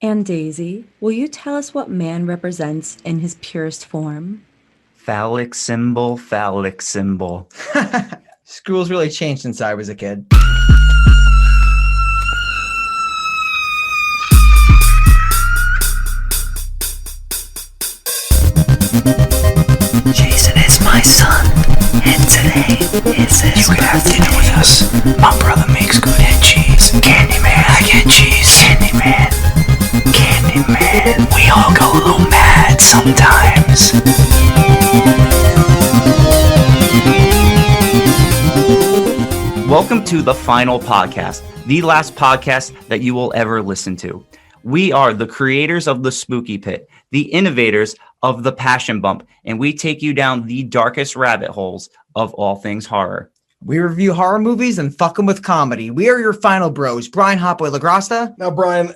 And Daisy, will you tell us what man represents in his purest form? Phallic symbol, phallic symbol. School's really changed since I was a kid. Jason is my son, and today is his birthday. Have dinner with us. My brother makes good head cheese. Candyman, I get cheese. Candyman, Candyman. We all go a little mad sometimes. Welcome to the final podcast, the last podcast that you will ever listen to. We are the creators of the Spooky Pit, the innovators of the Passion Bump, and we take you down the darkest rabbit holes of all things horror. We review horror movies and fuck them with comedy. We are your final bros, Brian Hopway Lagrasta. Now, Brian,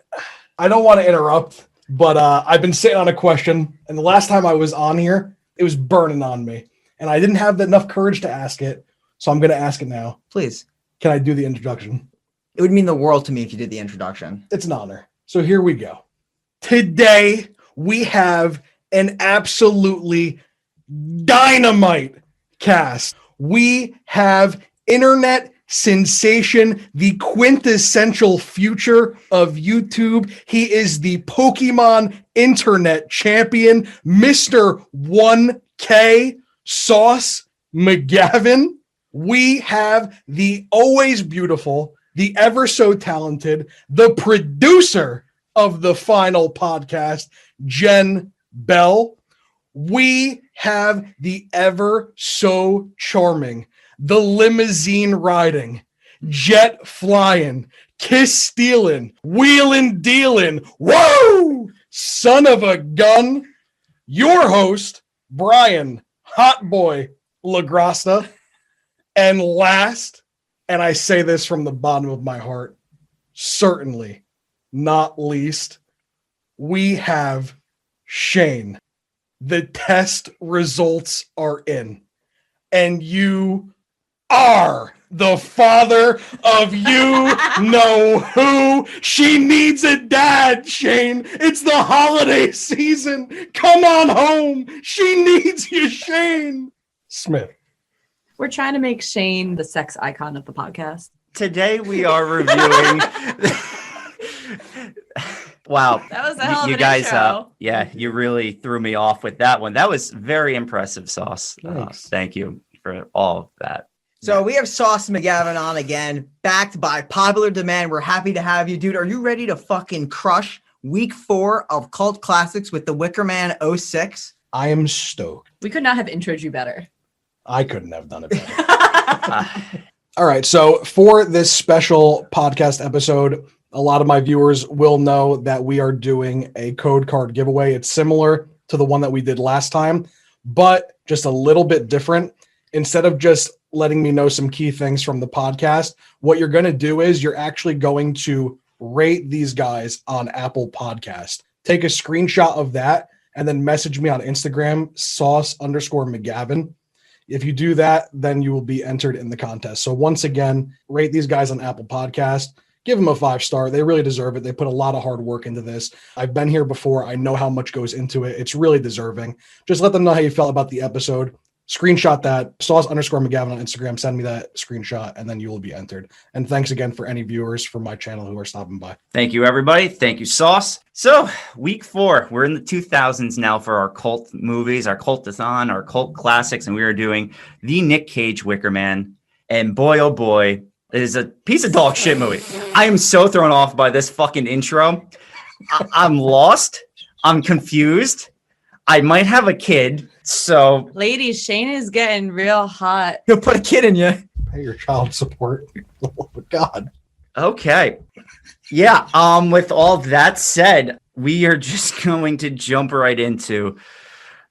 I don't want to interrupt, but I've been sitting on a question, and the last time I was on here, it was burning on me, and I didn't have enough courage to ask it, so I'm going to ask it now. Please. Can I do the introduction? It would mean the world to me if you did the introduction. It's an honor. So here we go. Today, we have an absolutely dynamite cast. We have internet sensation, the quintessential future of YouTube. He is the Pokemon internet champion, Mr. 1K Sauce McGavin. We have the always beautiful, the ever so talented, the producer of the final podcast, Jen Bell. We have the ever so charming, the limousine riding, jet flying, kiss stealing, wheeling dealing, whoa, son of a gun, your host, Brian Hot Boy Lagrasta. And last, and I say this from the bottom of my heart, certainly not least, we have Shane. The test results are in, and you are the father of you know who. She needs a dad, Shane. It's the holiday season. Come on home. She needs you, Shane. Smith. We're trying to make Shane the sex icon of the podcast. Today we are reviewing... Wow. That was a hell of you an guys, intro. Yeah, you really threw me off with that one. That was very impressive, Sauce. Thank you for all of that. So we have Sauce McGavin on again, backed by popular demand. We're happy to have you, dude. Are you ready to fucking crush week 4 of Kult Classics with the Wicker Man 06? I am stoked. We could not have introed you better. I couldn't have done it better. All right. So for this special podcast episode, a lot of my viewers will know that we are doing a code card giveaway. It's similar to the one that we did last time, but just a little bit different. Instead of just letting me know some key things from the podcast, what you're going to do is you're actually going to rate these guys on Apple Podcast. Take a screenshot of that and then message me on Instagram, sauce_McGavin. If you do that, then you will be entered in the contest. So once again, rate these guys on Apple Podcast. Give them a 5-star. They really deserve it. They put a lot of hard work into this. I've been here before. I know how much goes into it. It's really deserving. Just let them know how you felt about the episode. Screenshot that, sauce_McGavin on Instagram. Send me that screenshot, and then you will be entered. And thanks again for any viewers from my channel who are stopping by. Thank you, everybody. Thank you, Sauce. So, week 4, we're in the 2000s now for our cult movies, our cultathon, our cult classics, and we are doing the Nick Cage Wicker Man. And boy, oh boy, it is a piece of dog shit movie. I am so thrown off by this fucking intro. I'm lost. I'm confused. I might have a kid, so... Ladies, Shane is getting real hot. He'll put a kid in you. Pay your child support. Oh, God. Okay. Yeah, with all that said, we are just going to jump right into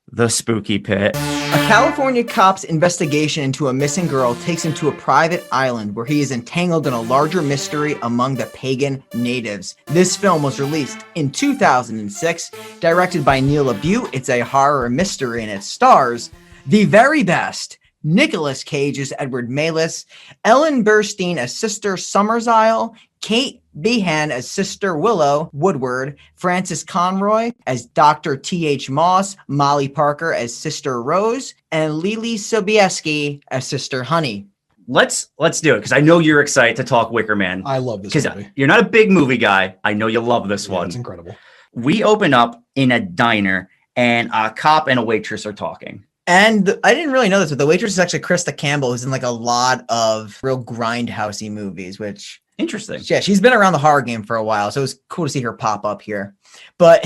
the Spooky Pit. A California cop's investigation into a missing girl takes him to a private island where he is entangled in a larger mystery among the pagan natives. This film was released in 2006, directed by Neil LaBute. It's a horror mystery and it stars the very best Nicolas Cage as Edward Malis, Ellen Burstyn as Sister SummersIsle, Kate Behan as Sister Willow Woodward, Frances Conroy as Dr. T.H. Moss, Molly Parker as Sister Rose, and Lily Sobieski as Sister Honey. Let's do it because I know you're excited to talk Wicker Man. I love this Because movie. you're not a big movie guy. I know you love this one. It's incredible. We open up in a diner and a cop and a waitress are talking. And I didn't really know this, but the waitress is actually Krista Campbell, who's in like a lot of real grindhousey movies, which, Interesting. yeah, she's been around the horror game for a while, so it was cool to see her pop up here. But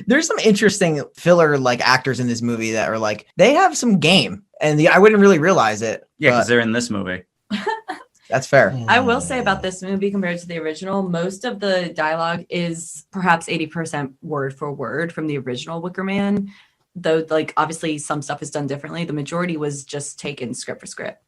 there's some interesting filler like actors in this movie that are like, they have some game, and I wouldn't really realize it. Yeah, because but they're in this movie. that's fair. I will say about this movie compared to the original, most of the dialogue is perhaps 80% word for word from the original Wicker Man. Though, like, obviously some stuff is done differently. The majority was just taken script for script.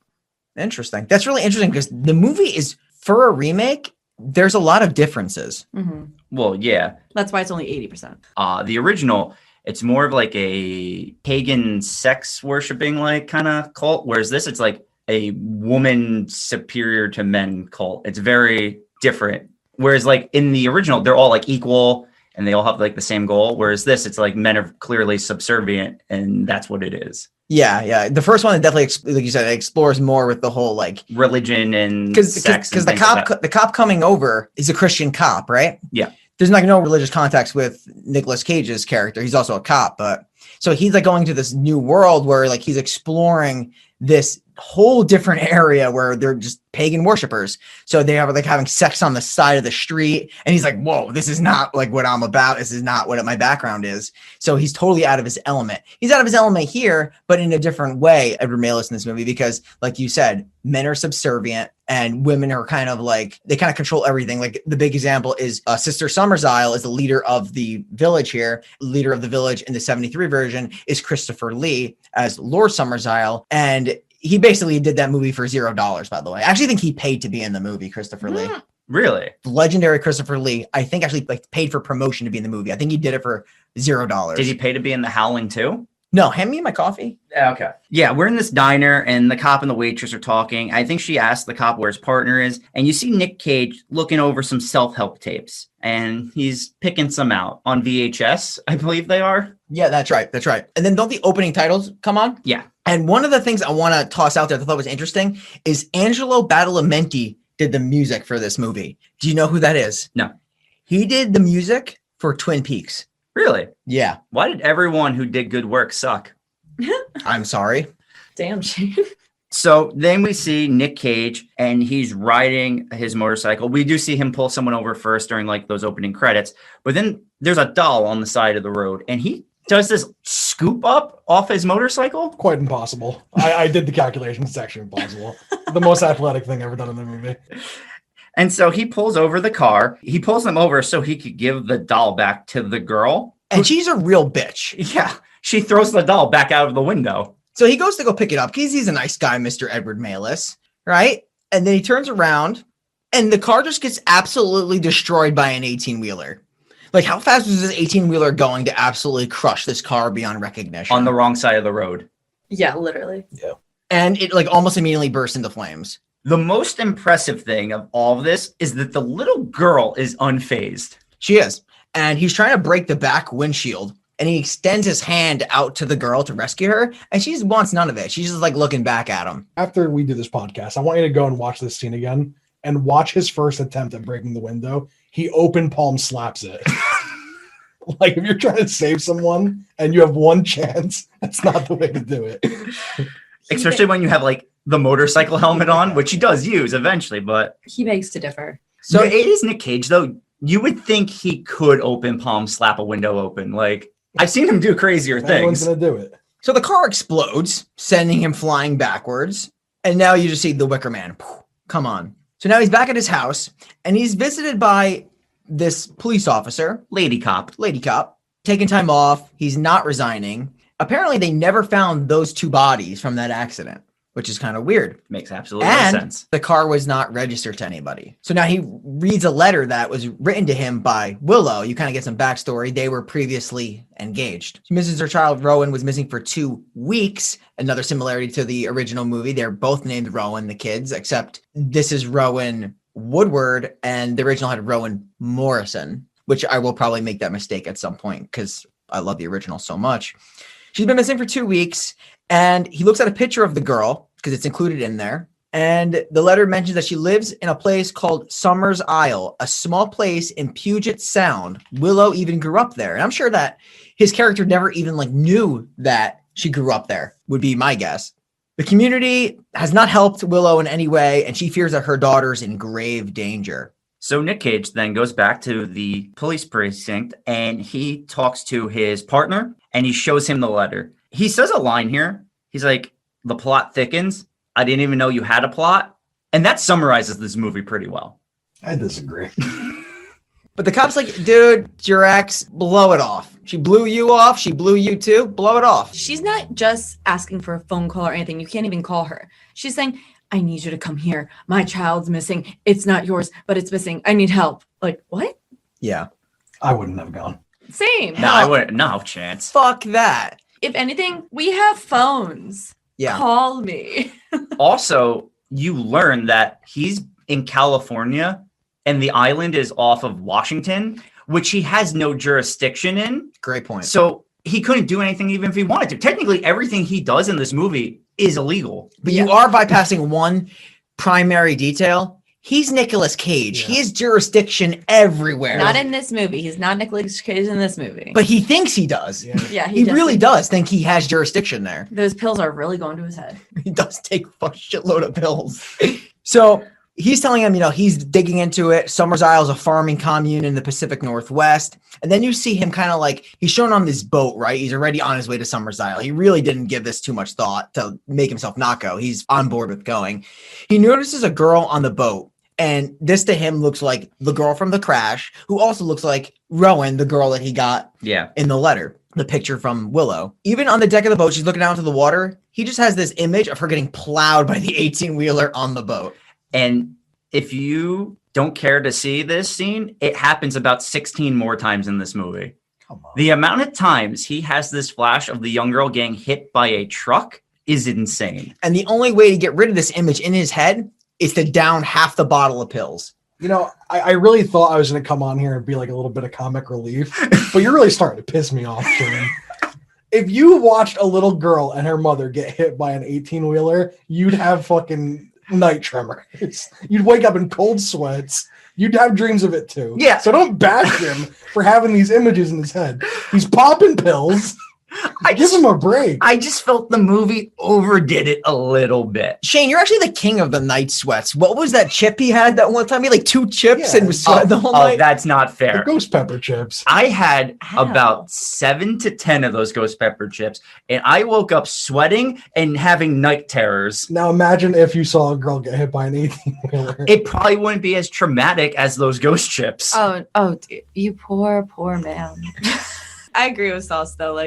Interesting. That's really interesting because the movie is, for a remake, there's a lot of differences. Mm-hmm. Well, yeah. That's why it's only 80%. The original, it's more of like a pagan sex worshiping like kind of cult, whereas this, it's like a woman superior to men cult. It's very different. Whereas like in the original, they're all like equal and they all have like the same goal. Whereas this, it's like men are clearly subservient and that's what it is. Yeah. The first one definitely, like you said, it explores more with the whole like Religion and because sex. the cop coming over is a Christian cop, right? Yeah. There's like no religious context with Nicolas Cage's character. He's also a cop, but so he's like going to this new world where like he's exploring this whole different area where they're just pagan worshipers. So they are like having sex on the side of the street. And he's like, whoa, this is not like what I'm about. This is not what my background is. So he's totally out of his element. He's out of his element here, but in a different way, Edward Malis in this movie, because like you said, men are subservient and women are kind of like, they kind of control everything. Like the big example is Sister SummersIsle is the leader of the village here. Leader of the village in the 73 version is Christopher Lee as Lord SummersIsle. And he basically did that movie for $0, by the way. I actually think he paid to be in the movie, Christopher Lee. Really? Legendary Christopher Lee, I think actually like paid for promotion to be in the movie. I think he did it for $0. Did he pay to be in The Howling too? No, hand me my coffee. Okay. Yeah, we're in this diner and the cop and the waitress are talking. I think she asked the cop where his partner is. And you see Nick Cage looking over some self-help tapes. And he's picking some out on VHS, I believe they are. Yeah, that's right. That's right. And then don't the opening titles come on? Yeah. And one of the things I want to toss out there that I thought was interesting is Angelo Badalamenti did the music for this movie. Do you know who that is? No. He did the music for Twin Peaks. Really? Yeah. Why did everyone who did good work suck? I'm sorry. Damn, Shane. So then we see Nick Cage and he's riding his motorcycle. We do see him pull someone over first during like those opening credits, but then there's a doll on the side of the road and he does this scoop up off his motorcycle. Quite impossible. I did the calculations. It's actually impossible. The most athletic thing ever done in the movie. And so he pulls over the car. He pulls them over so he could give the doll back to the girl. And she's a real bitch. Yeah. She throws the doll back out of the window. So he goes to go pick it up because he's a nice guy, Mr. Edward Malis, right? And then he turns around and the car just gets absolutely destroyed by an 18-wheeler. Like, how fast was this 18-wheeler going to absolutely crush this car beyond recognition? On the wrong side of the road. Yeah, literally. Yeah. And it like almost immediately burst into flames. The most impressive thing of all of this is that the little girl is unfazed. She is. And he's trying to break the back windshield. And he extends his hand out to the girl to rescue her. And she just wants none of it. She's just like looking back at him. After we do this podcast, I want you to go and watch this scene again and watch his first attempt at breaking the window. He open palm slaps it. Like if you're trying to save someone and you have one chance, that's not the way to do it. Especially when you have like the motorcycle helmet on, which he does use eventually, but He begs to differ. so it is Nick Cage though. You would think he could open palm slap a window open. Like I've seen him do crazier Everyone's things. going to do it. So the car explodes, sending him flying backwards. And now you just see the Wicker Man. Come on. So now he's back at his house and he's visited by this police officer, Lady cop. lady cop, taking time off. He's not resigning. Apparently they never found those two bodies from that accident, which is kind of weird. Makes absolutely And no sense. the car was not registered to anybody. So now he reads a letter that was written to him by Willow. You kind of get some backstory. They were previously engaged. She misses her child. Rowan was missing for 2 weeks. Another similarity to the original movie. They're both named Rowan, the kids, except this is Rowan Woodward, and the original had Rowan Morrison, which I will probably make that mistake at some point because I love the original so much. She's been missing for 2 weeks, and he looks at a picture of the girl because it's included in there. And the letter mentions that she lives in a place called SummersIsle, a small place in Puget Sound. Willow even grew up there. And I'm sure that his character never even knew that she grew up there, would be my guess. The community has not helped Willow in any way, and she fears that her daughter's in grave danger. So Nick Cage then goes back to the police precinct and he talks to his partner and he shows him the letter. He says a line here. He's like, the plot thickens. I didn't even know you had a plot. And that summarizes this movie pretty well. I disagree. But the cop's like, dude, it's your ex, blow it off. She blew you off. She blew you too. Blow it off. She's not just asking for a phone call or anything. You can't even call her. She's saying, I need you to come here. My child's missing. It's not yours, but it's missing. I need help. Like, what? Yeah. I wouldn't have gone. Same. No, I wouldn't. No chance. Fuck that. If anything, we have phones. Yeah. Call me. Also, you learn that he's in California and the island is off of Washington, which he has no jurisdiction in. Great point. So he couldn't do anything even if he wanted to. Technically, everything he does in this movie is illegal. But you are bypassing one primary detail. He's Nicolas Cage. Yeah. He has jurisdiction everywhere. Not in this movie. He's not Nicolas Cage in this movie. But he thinks he does. Yeah. yeah, He really does think he has jurisdiction there. Those pills are really going to his head. He does take a shitload of pills. So he's telling him, he's digging into it. SummersIsle is a farming commune in the Pacific Northwest. And then you see him kind of he's shown on this boat, right? He's already on his way to SummersIsle. He really didn't give this too much thought to make himself not go. He's on board with going. He notices a girl on the boat. And this to him looks like the girl from the crash, who also looks like Rowan, the girl that he got in the letter, the picture from Willow. Even on the deck of the boat, she's looking out into the water. He just has this image of her getting plowed by the 18-wheeler on the boat. And if you don't care to see this scene, it happens about 16 more times in this movie. Come on. The amount of times he has this flash of the young girl getting hit by a truck is insane. And the only way to get rid of this image in his head is to down half the bottle of pills. I really thought I was going to come on here and be like a little bit of comic relief, but you're really starting to piss me off, Shane. If you watched a little girl and her mother get hit by an 18-wheeler, you'd have fucking night tremors. You'd wake up in cold sweats. You'd have dreams of it too. Yeah. So don't bash him for having these images in his head. He's popping pills. Give him a break. I just felt the movie overdid it a little bit. Shane, you're actually the king of the night sweats. What was that chip he had that one time? He had 2 chips and was sweating the whole night. That's not The fair. ghost pepper chips. I had Ow. about 7 to 10 of those ghost pepper chips, and I woke up sweating and having night terrors. Now imagine if you saw a girl get hit by an 18-wheeler. It probably wouldn't be as traumatic as those ghost chips. Oh, dude, you poor man. I agree with Sauce though.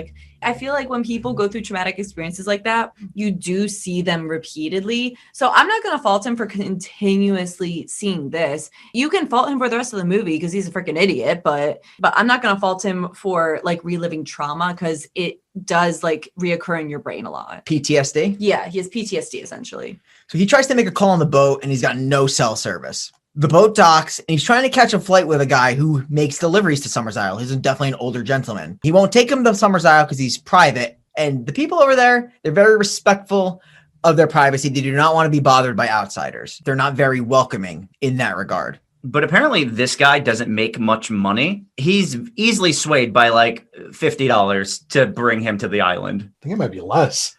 I feel like when people go through traumatic experiences like that, you do see them repeatedly. So I'm not going to fault him for continuously seeing this. You can fault him for the rest of the movie because he's a freaking idiot, but I'm not going to fault him for reliving trauma because it does reoccur in your brain a lot. PTSD? Yeah, he has PTSD essentially. So he tries to make a call on the boat and he's got no cell service. The boat docks and he's trying to catch a flight with a guy who makes deliveries to SummersIsle. He's definitely an older gentleman. He won't take him to SummersIsle because he's private. And the people over there, they're very respectful of their privacy. They do not want to be bothered by outsiders. They're not very welcoming in that regard. But apparently this guy doesn't make much money. He's easily swayed by $50 to bring him to the island. I think it might be less.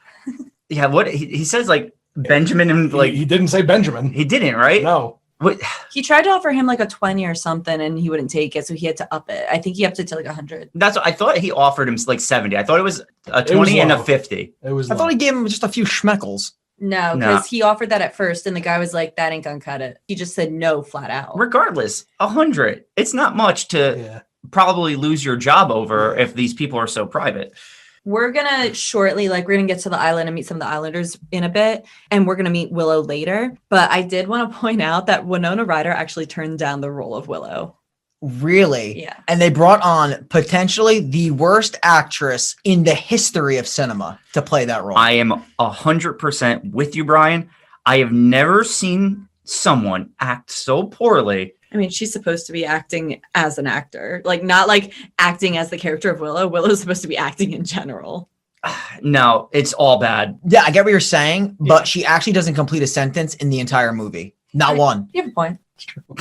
Yeah, what he says Benjamin and He didn't say Benjamin. he didn't, right? No. What? He tried to offer him a 20 or something and he wouldn't take it. So he had to up it. I think he upped it to 100. That's what I thought. He offered him 70. I thought it was a It was 20 and a low. 50. It was I thought he gave him just a few schmeckles. No, because he offered that at first and the guy was like, that ain't gonna cut it. He just said no flat out. Regardless, 100. It's not much to probably lose your job over if these people are so private. We're gonna shortly, we're gonna get to the island and meet some of the islanders in a bit, and we're gonna meet Willow later. But I did want to point out that Winona Ryder actually turned down the role of Willow. Really? Yeah. And they brought on potentially the worst actress in the history of cinema to play that role. I am 100% with you, Brian. I have never seen someone act so poorly. I mean, she's supposed to be acting as an actor, like not like acting as the character of Willow. Willow's supposed to be acting in general. No, it's all bad. Yeah, I get what you're saying, but Yeah. she actually doesn't complete a sentence in the entire movie. Not one. You have a point.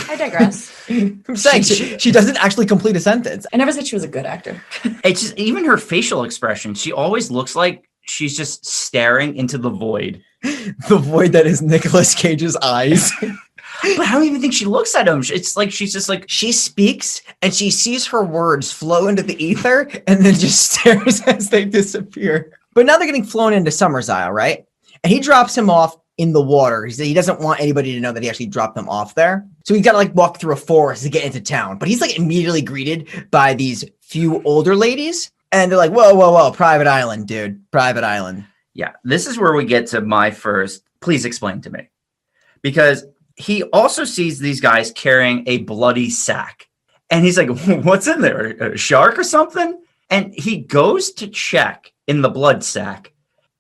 I digress. I'm saying she doesn't actually complete a sentence. I never said she was a good actor. It's just even her facial expression. She always looks like she's just staring into the void. The void that is Nicolas Cage's eyes. But I don't even think she looks at him. It's like she's just like, She speaks and she sees her words flow into the ether and then just stares as they disappear. But now they're getting flown into SummersIsle, right? And he drops him off in the water. He doesn't want anybody to know that he actually dropped them off there. So he's got to like walk through a forest to get into town. But he's like immediately greeted by these few older ladies. And they're like, whoa, whoa, whoa, private island, dude. Private island. yeah, this is where we get to my first. Please explain to me. Because he also sees these guys carrying a bloody sack. And he's like, what's in there? A shark or something? And he goes to check in the blood sack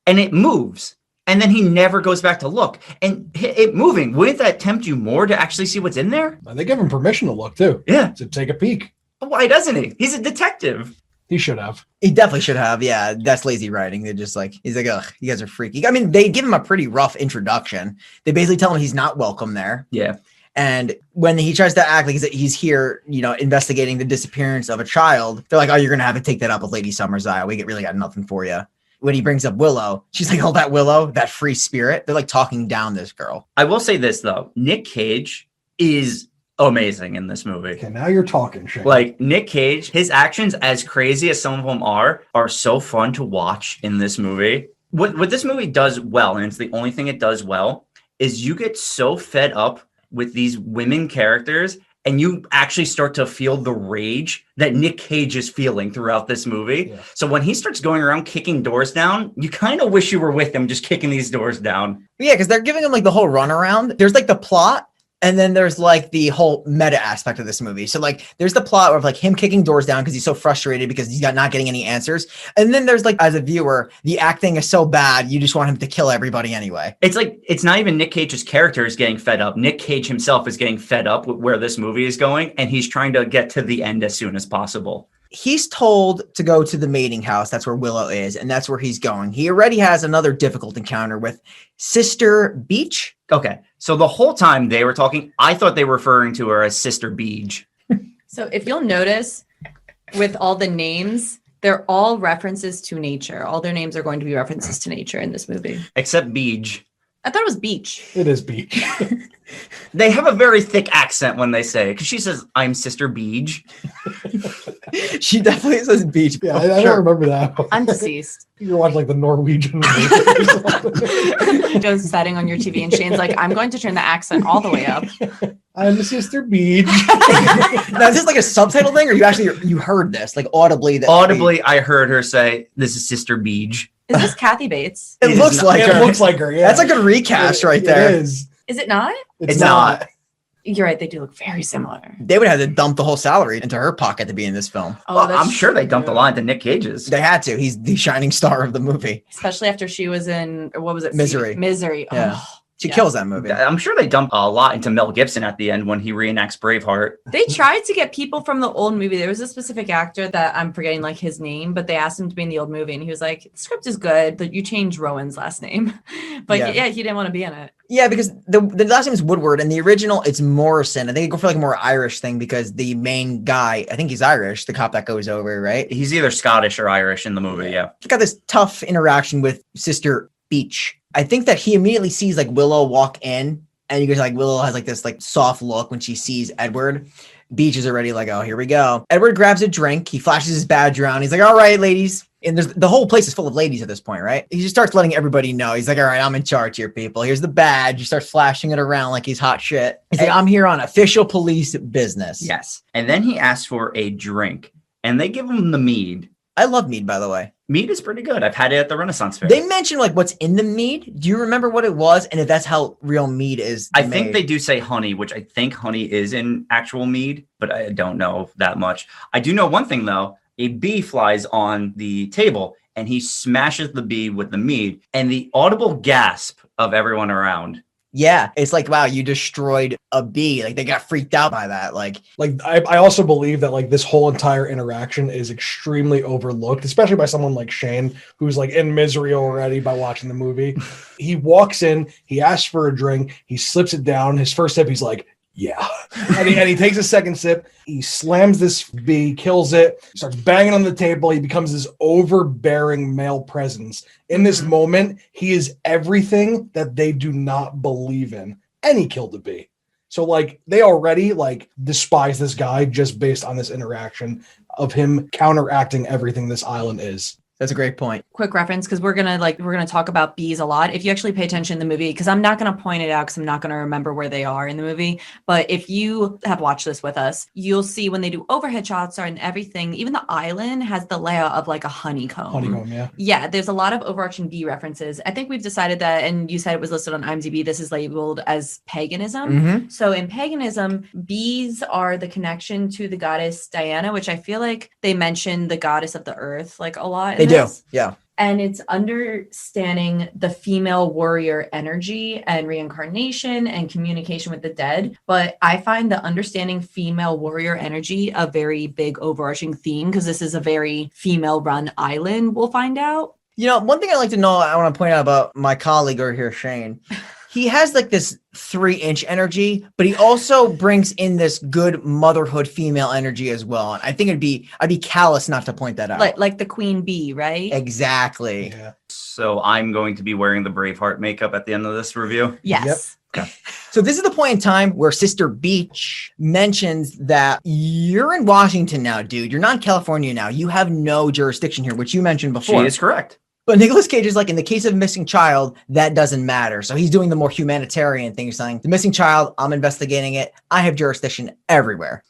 and it moves. And then he never goes back to look. And it moving, wouldn't that tempt you more to actually see what's in there? And they give him permission to look too, Yeah. to take a peek. Why doesn't he? He's a detective. He should have. He definitely should have. Yeah, that's lazy writing. They're just like, he's like, ugh, you guys are freaky. I mean, they give him a pretty rough introduction. They basically tell him he's not welcome there. Yeah. And when he tries to act like he's here, investigating the disappearance of a child, they're like, oh, you're going to have to take that up with Lady SummersIsle. We really got nothing for you. When he brings up Willow, she's like, oh, that Willow, that free spirit. They're like talking down this girl. I will say this, though. Nick Cage is amazing in this movie. Okay, now you're talking, Shane. Like Nick Cage, his actions, as crazy as some of them are so fun to watch in this movie. What this movie does well, and it's the only thing it does well, is you get so fed up with these women characters and you actually start to feel the rage that Nick Cage is feeling throughout this movie. Yeah. So when he starts going around kicking doors down, you kind of wish you were with him just kicking these doors down. Yeah, because they're giving him like the whole runaround. There's like the plot. And then there's like the whole meta aspect of this movie. So like there's the plot of like him kicking doors down because he's so frustrated because he's not getting any answers. And then there's like, as a viewer, the acting is so bad, you just want him to kill everybody anyway. It's like, it's not even Nick Cage's character is getting fed up. Nick Cage himself is getting fed up with where this movie is going. And he's trying to get to the end as soon as possible. He's told to go to the mating house. That's where Willow is. And that's where he's going. He already has another difficult encounter with Sister Beach. Okay. So the whole time they were talking, I thought they were referring to her as Sister Beej. So if you'll notice with all the names, they're all references to nature. All their names are going to be references to nature in this movie. Except Beej. I thought it was beach. It is beach. They have a very thick accent when they say it because she says, I'm Sister Beej. She definitely says beach. Yeah, Oh, I don't sure. remember that. I'm deceased. You're watching like the Norwegian movie or something. Joe's setting on your TV and Shane's like, I'm going to turn the accent all the way up. I'm the Sister Beach. Now, is this like a subtitle thing, or you heard this like audibly? Audibly, I heard her say, this is Sister Beej. Is this Kathy Bates? It It looks is like It her. looks like her, yeah. That's a good recast right there. It is. Is it not? It's not. You're right. They do look very similar. They would have to dump the whole salary into her pocket to be in this film. Oh, Well, that's I'm sure they true. dumped a line to Nick Cage's. They had to. He's the shining star of the movie. Especially after she was in, what was it? Misery. Misery. Yeah. Oh. She Yeah. kills that movie. I'm sure they dumped a lot into Mel Gibson at the end when he reenacts Braveheart. They tried to get people from the old movie. There was a specific actor that I'm forgetting like his name, but they asked him to be in the old movie and he was like, the script is good, but you changed Rowan's last name. But Yeah. yeah, he didn't want to be in it. Yeah, because the last name is Woodward, and the original it's Morrison. I think they go for like a more Irish thing because the main guy, I think he's Irish, the cop that goes over, right? He's either Scottish or Irish in the movie, yeah. He's got this tough interaction with Sister Beach. I think that he immediately sees like Willow walk in, and you guys like Willow has like this like soft look when she sees Edward. Beach is already like, oh, here we go. Edward grabs a drink. He flashes his badge around. He's like, all right, ladies. And the whole place is full of ladies at this point, right? He just starts letting everybody know. He's like, all right, I'm in charge here, people. Here's the badge. He starts flashing it around like he's hot shit. He's like, I'm here on official police business. Yes. And then he asks for a drink, and they give him the mead. I love mead, by the way. Mead is pretty good. I've had it at the Renaissance Fair. They mention like what's in the mead. Do you remember what it was? And if that's how real mead is I think made? they do say honey, which I think honey is in actual mead, but I don't know that much. I do know one thing, though. A bee flies on the table, and he smashes the bee with the mead, and the audible gasp of everyone around Yeah, it's like, wow, you destroyed a bee. Like they got freaked out by that. Like, I also believe that like this whole entire interaction is extremely overlooked, especially by someone like Shane, who's like in misery already by watching the movie. He walks in, he asks for a drink, he slips it down. His first sip, he's like, yeah. And he takes a second sip, he slams this bee, kills it, starts banging on the table. He becomes this overbearing male presence. In this moment, he is everything that they do not believe in. And he killed the bee. So like they already like despise this guy just based on this interaction of him counteracting everything this island is. that's a great point. Quick reference, because we're gonna talk about bees a lot. If you actually pay attention in the movie, because I'm not gonna point it out because I'm not gonna remember where they are in the movie. But if you have watched this with us, you'll see when they do overhead shots and everything, even the island has the layout of like a honeycomb. Honeycomb, yeah. Yeah, there's a lot of overarching bee references. I think we've decided that, and you said it was listed on IMDb, this is labeled as paganism. Mm-hmm. So in paganism, bees are the connection to the goddess Diana, which I feel like they mention the goddess of the earth like a lot. They do. Yeah. And it's understanding the female warrior energy and reincarnation and communication with the dead. But I find the understanding female warrior energy a very big overarching theme because this is a very female run island, we'll find out. You know, one thing I'd like to know, I want to point out about my colleague over here, Shane. He has like this 3-inch energy, but he also brings in this good motherhood female energy as well. And I think I'd be callous not to point that out. Like the queen bee, right? Exactly. Yeah. So I'm going to be wearing the Braveheart makeup at the end of this review. Yes. So this is the point in time where Sister Beach mentions that you're in Washington now, dude. You're not in California now. You have no jurisdiction here, which you mentioned She before. is correct. But Nicolas Cage is like, in the case of a missing child, that doesn't matter. So he's doing the more humanitarian thing. He's saying, the missing child, I'm investigating it. I have jurisdiction everywhere.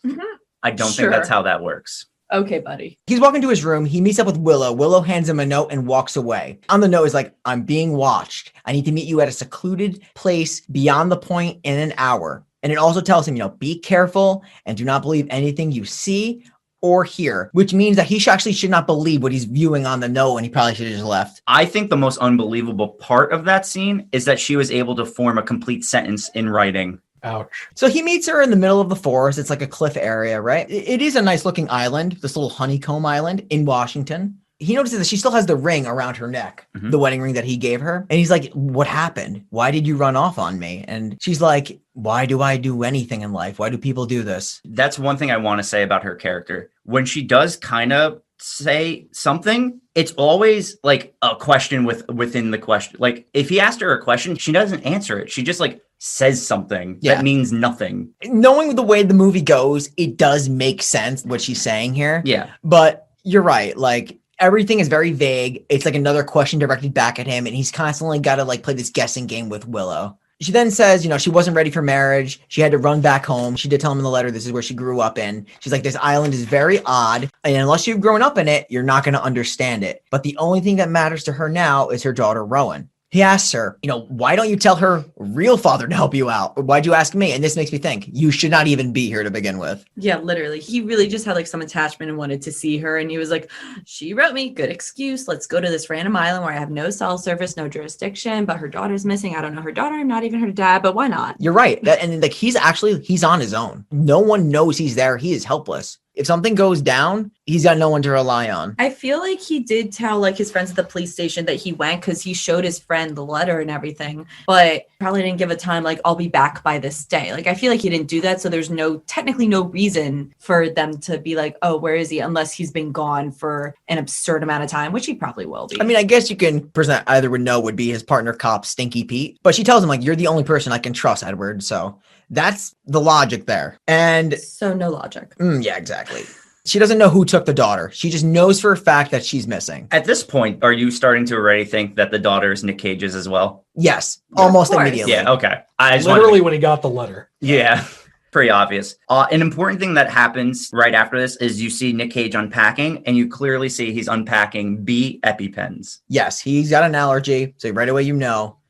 I don't Sure. think that's how that works. Okay, buddy. He's walking to his room. He meets up with Willow. Willow hands him a note and walks away. On the note is like, I'm being watched. I need to meet you at a secluded place beyond the point in an hour. And it also tells him, be careful and do not believe anything you see or hear, which means that he actually should not believe what he's viewing on the note, and he probably should have just left. I think the most unbelievable part of that scene is that she was able to form a complete sentence in writing. Ouch. So he meets her in the middle of the forest. It's like a cliff area, right? It is a nice looking island, this little honeycomb island in Washington. He notices that she still has the ring around her neck, the wedding ring that he gave her. And he's like, what happened? Why did you run off on me? And she's like, why do I do anything in life? Why do people do this? That's one thing I want to say about her character. When she does kind of say something, it's always like a question within the question. Like if he asked her a question, she doesn't answer it. She just like says something that means nothing. Knowing the way the movie goes, it does make sense what she's saying here. Yeah. But you're right. Like, everything is very vague. It's like another question directed back at him, and he's constantly got to like play this guessing game with Willow. She then says, she wasn't ready for marriage. She had to run back home. She did tell him in the letter this is where she grew up in. She's like, this island is very odd, and unless you've grown up in it, you're not going to understand it. But the only thing that matters to her now is her daughter, Rowan. He asks her, why don't you tell her real father to help you out? Why'd you ask me? And this makes me think, you should not even be here to begin with. Yeah, literally. He really just had like some attachment and wanted to see her. And he was like, she wrote me, good excuse. Let's go to this random island where I have no cell service, no jurisdiction, but her daughter's missing. I don't know her daughter. I'm not even her dad, but why not? You're right. And like, he's on his own. No one knows he's there. He is helpless. If something goes down, he's got no one to rely on. I feel like he did tell like his friends at the police station that he went because he showed his friend the letter and everything, but probably didn't give a time like, I'll be back by this day. Like, I feel like he didn't do that. So there's technically no reason for them to be like, oh, where is he? Unless he's been gone for an absurd amount of time, which he probably will be. I mean, I guess you can present either would know would be his partner cop, Stinky Pete. But she tells him like, you're the only person I can trust, Edward. So that's the logic there. And so no logic. Yeah, exactly. She doesn't know who took the daughter. She just knows for a fact that she's missing. At this point, are you starting to already think that the daughter is Nick Cage's as well? Yes, almost course. immediately. Yeah, okay. I just Literally when he got the letter. Yeah, pretty obvious. An important thing that happens right after this is you see Nick Cage unpacking, and you clearly see he's unpacking bee EpiPens. Yes, he's got an allergy, so right away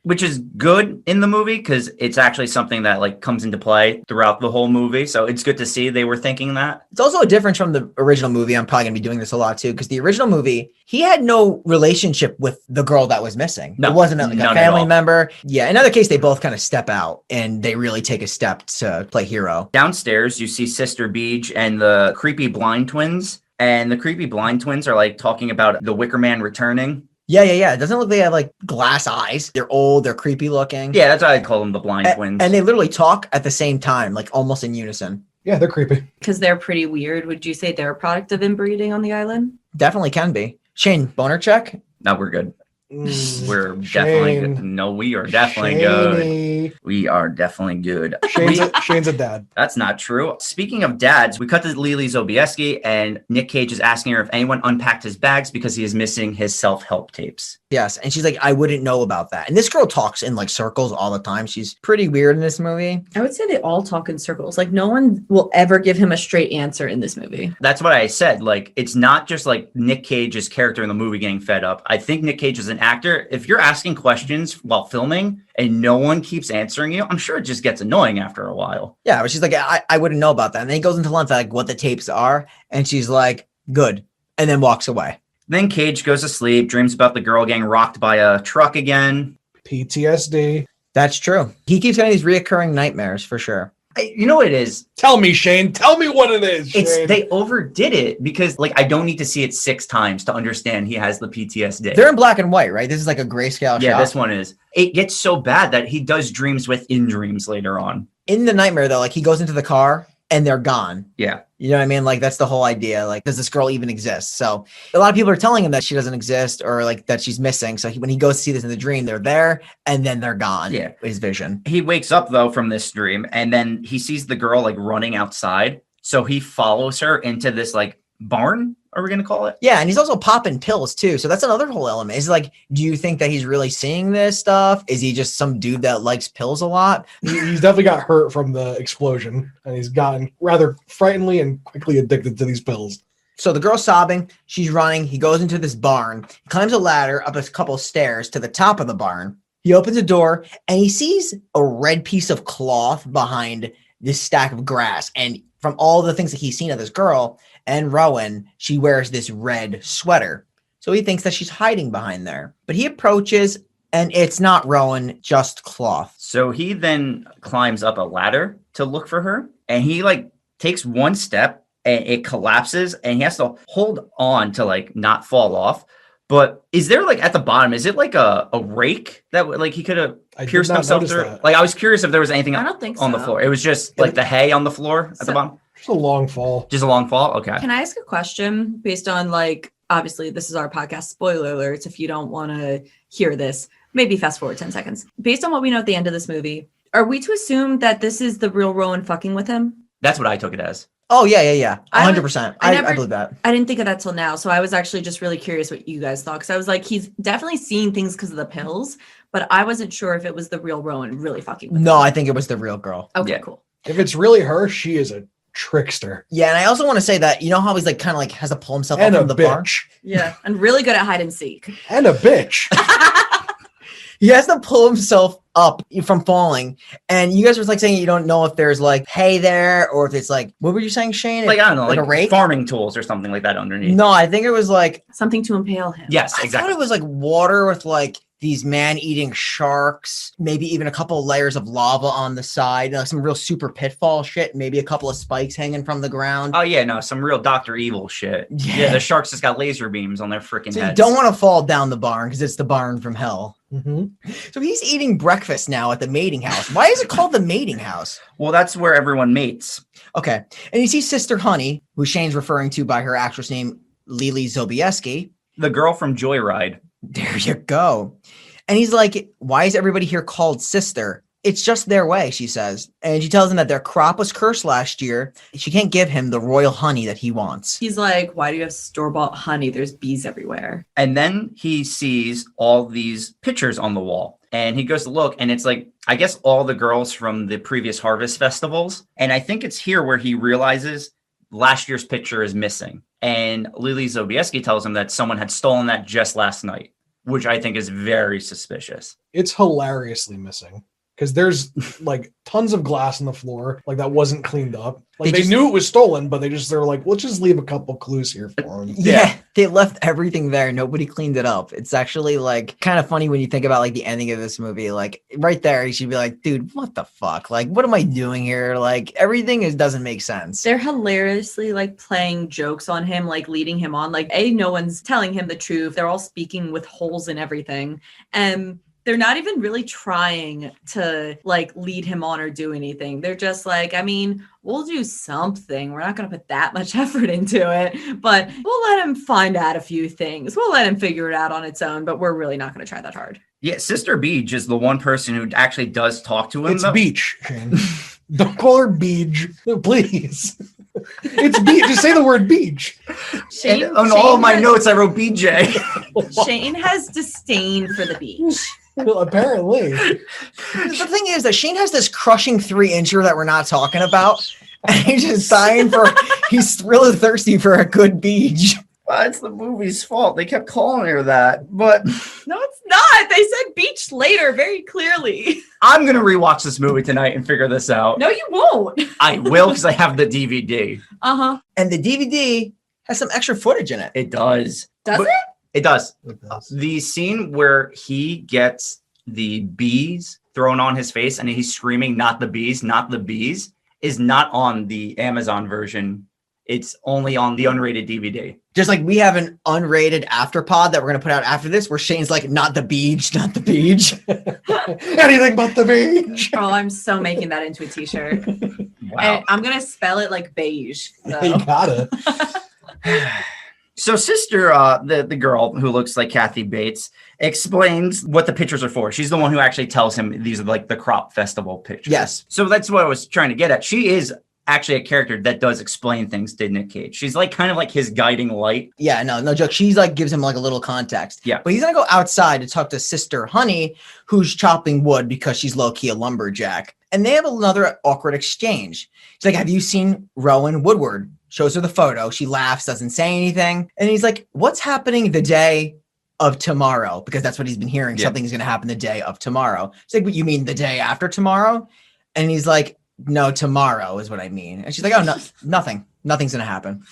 which is good in the movie because it's actually something that like comes into play throughout the whole movie. So it's good to see they were thinking that. It's also a difference from the original movie. I'm probably going to be doing this a lot too, because the original movie, he had no relationship with the girl that was missing. No, it wasn't like a none at family all. member. Yeah. In other case, they both kind of step out and they really take a step to play hero. Downstairs, you see Sister Beej and the creepy blind twins. And the creepy blind twins are like talking about the Wicker Man returning. Yeah. It doesn't look like they have like glass eyes. They're old. They're creepy looking. Yeah, that's why I call them the blind twins. And they literally talk at the same time, like almost in unison. Yeah, they're creepy. Because they're pretty weird. Would you say they're a product of inbreeding on the island? Definitely can be. Shane, boner check? No, we're good. We're definitely Shane. good. No, we are definitely good. We are definitely good. Shane's a dad. That's not true. Speaking of dads, we cut to Lily Sobieski and Nick Cage is asking her if anyone unpacked his bags because he is missing his self-help tapes. Yes. And she's like, I wouldn't know about that. And this girl talks in like circles all the time. She's pretty weird in this movie. I would say they all talk in circles. Like no one will ever give him a straight answer in this movie. That's what I said. Like, it's not just like Nick Cage's character in the movie getting fed up. I think Nick Cage is an actor. If you're asking questions while filming and no one keeps answering you, I'm sure it just gets annoying after a while. Yeah. But she's like, I wouldn't know about that. And then he goes into lunch like what the tapes are. And she's like, good. And then walks away. Then Cage goes to sleep, dreams about the girl getting rocked by a truck again. PTSD. That's true. He keeps getting these reoccurring nightmares for sure. You know what it is? Tell me, Shane. Tell me what it is, Shane. It's they overdid it because like I don't need to see it 6 times to understand he has the PTSD. They're in black and white, right? This is like a grayscale Yeah, shot. this one is. It gets so bad that he does dreams within dreams later on. In the nightmare though, like he goes into the car and they're gone. Yeah. You know what I mean? Like that's the whole idea. Like, does this girl even exist? So a lot of people are telling him that she doesn't exist or like that she's missing. So when he goes to see this in the dream, they're there and then they're gone. Yeah. His vision. He wakes up though from this dream and then he sees the girl like running outside. So he follows her into this like barn, are we going to call it? Yeah. And he's also popping pills too. So that's another whole element. Is like, do you think that he's really seeing this stuff? Is he just some dude that likes pills a lot? He's definitely got hurt from the explosion, and he's gotten rather frighteningly and quickly addicted to these pills. So the girl's sobbing. She's running. He goes into this barn, climbs a ladder up a couple stairs to the top of the barn. He opens a door and he sees a red piece of cloth behind this stack of grass. And from all the things that he's seen of this girl and Rowan, she wears this red sweater. So he thinks that she's hiding behind there. But he approaches and it's not Rowan, just cloth. So he then climbs up a ladder to look for her and he like takes one step and it collapses and he has to hold on to like not fall off. But is there like at the bottom, is it like a rake that like he could have pierced himself through? That. Like I was curious if there was anything I don't think on the so. floor. It was just like the hay on the floor at the bottom. Just a long fall. Just a long fall. Okay. Can I ask a question based on like, obviously this is our podcast, spoiler alerts. If you don't want to hear this, maybe fast forward 10 seconds. Based on what we know at the end of this movie, are we to assume that this is the real Rowan fucking with him? That's what I took it as. Oh, yeah. I 100%. I I never- believe that. I didn't think of that till now. So I was actually just really curious what you guys thought. Because I was like, he's definitely seeing things because of the pills, but I wasn't sure if it was the real Rowan really fucking with No, him. I think it was the real girl. Okay, Yeah. cool. If it's really her, she is a trickster Yeah, and I also want to say that, you know how he's like kind of like has to pull himself and up a from the bar? bitch. Yeah. And really good at hide and seek. And a bitch. He has to pull himself up from falling. And you guys were like saying you don't know if there's like hay there or if it's like, what were you saying, Shane? Like, I don't know, like like a rake? farming tools or something like that underneath. No, I think it was like, Something to impale him. Yes, I thought exactly. it was like water with like these man-eating sharks, maybe even a couple layers of lava on the side, like some real super pitfall shit, maybe a couple of spikes hanging from the ground. Oh yeah, no, some real Dr. Evil shit. Yeah, the sharks just got laser beams on their freaking So you heads. don't want to fall down the barn because it's the barn from hell. Mm-hmm. So he's eating breakfast now at the mating house. Why is it called the mating house? Well, that's where everyone mates. Okay. And you see Sister Honey, who Shane's referring to by her actress name, Lily Sobieski. The girl from Joyride. There you go. And he's like, why is everybody here called sister? It's just their way, she says. And she tells him that their crop was cursed last year. She can't give him the royal honey that he wants. He's like, why do you have store-bought honey? There's bees everywhere. And then he sees all these pictures on the wall. And he goes to look, and it's like, I guess all the girls from the previous harvest festivals. And I think it's here where he realizes last year's picture is missing. And Lily Sobieski tells him that someone had stolen that just last night. which I think is very suspicious. It's hilariously missing because there's like tons of glass on the floor, like that wasn't cleaned up. Like they knew it was stolen, but they're like, let's just leave a couple clues here for him. Yeah, they left everything there. Nobody cleaned it up. It's actually like kind of funny when you think about like the ending of this movie. Like right there, you should be like, dude, what the fuck? Like, what am I doing here? Like everything doesn't make sense. They're hilariously like playing jokes on him, like leading him on. Like, no one's telling him the truth. They're all speaking with holes in everything. And they're not even really trying to like lead him on or do anything. They're just like, I mean, we'll do something. We're not going to put that much effort into it, but we'll let him find out a few things. We'll let him figure it out on its own, but we're really not going to try that hard. Yeah, Sister Beach is the one person who actually does talk to him. It's Beach, Shane. Don't call her Beach, please. It's Beach. Just say the word Beach. Shane, on all of my notes, I wrote BJ. Shane has disdain for the beach. Well, apparently. The thing is that Shane has this crushing 3-incher that we're not talking about. And he's just he's really thirsty for a good beach. Well, it's the movie's fault. They kept calling her that, but No, it's not. They said beach later very clearly. I'm going to rewatch this movie tonight and figure this out. No, you won't. I will because I have the DVD. Uh-huh. And the DVD has some extra footage in it. It does. Does it? It does. It does. The scene where he gets the bees thrown on his face and he's screaming, not the bees, is not on the Amazon version. It's only on the unrated DVD. Just like we have an unrated afterpod that we're going to put out after this where Shane's like, not the beach, not the beach. Anything but the beach. Oh, I'm so making that into a t-shirt. Wow. And I'm going to spell it like beige. So. You gotta. So Sister, the girl who looks like Kathy Bates, explains what the pictures are for. She's the one who actually tells him these are like the crop festival pictures. Yes. So that's what I was trying to get at. She is actually a character that does explain things to Nick Cage. She's like kind of like his guiding light. Yeah, no joke. She's like gives him like a little context. Yeah. But he's going to go outside to talk to Sister Honey, who's chopping wood because she's low-key a lumberjack. And they have another awkward exchange. She's like, have you seen Rowan Woodward? Shows her the photo. She laughs, doesn't say anything. And he's like, what's happening the day of tomorrow? Because that's what he's been hearing. Yeah. Something's going to happen the day of tomorrow. She's like, what, you mean the day after tomorrow? And he's like, no, tomorrow is what I mean. And she's like, oh, no, nothing. Nothing's going to happen.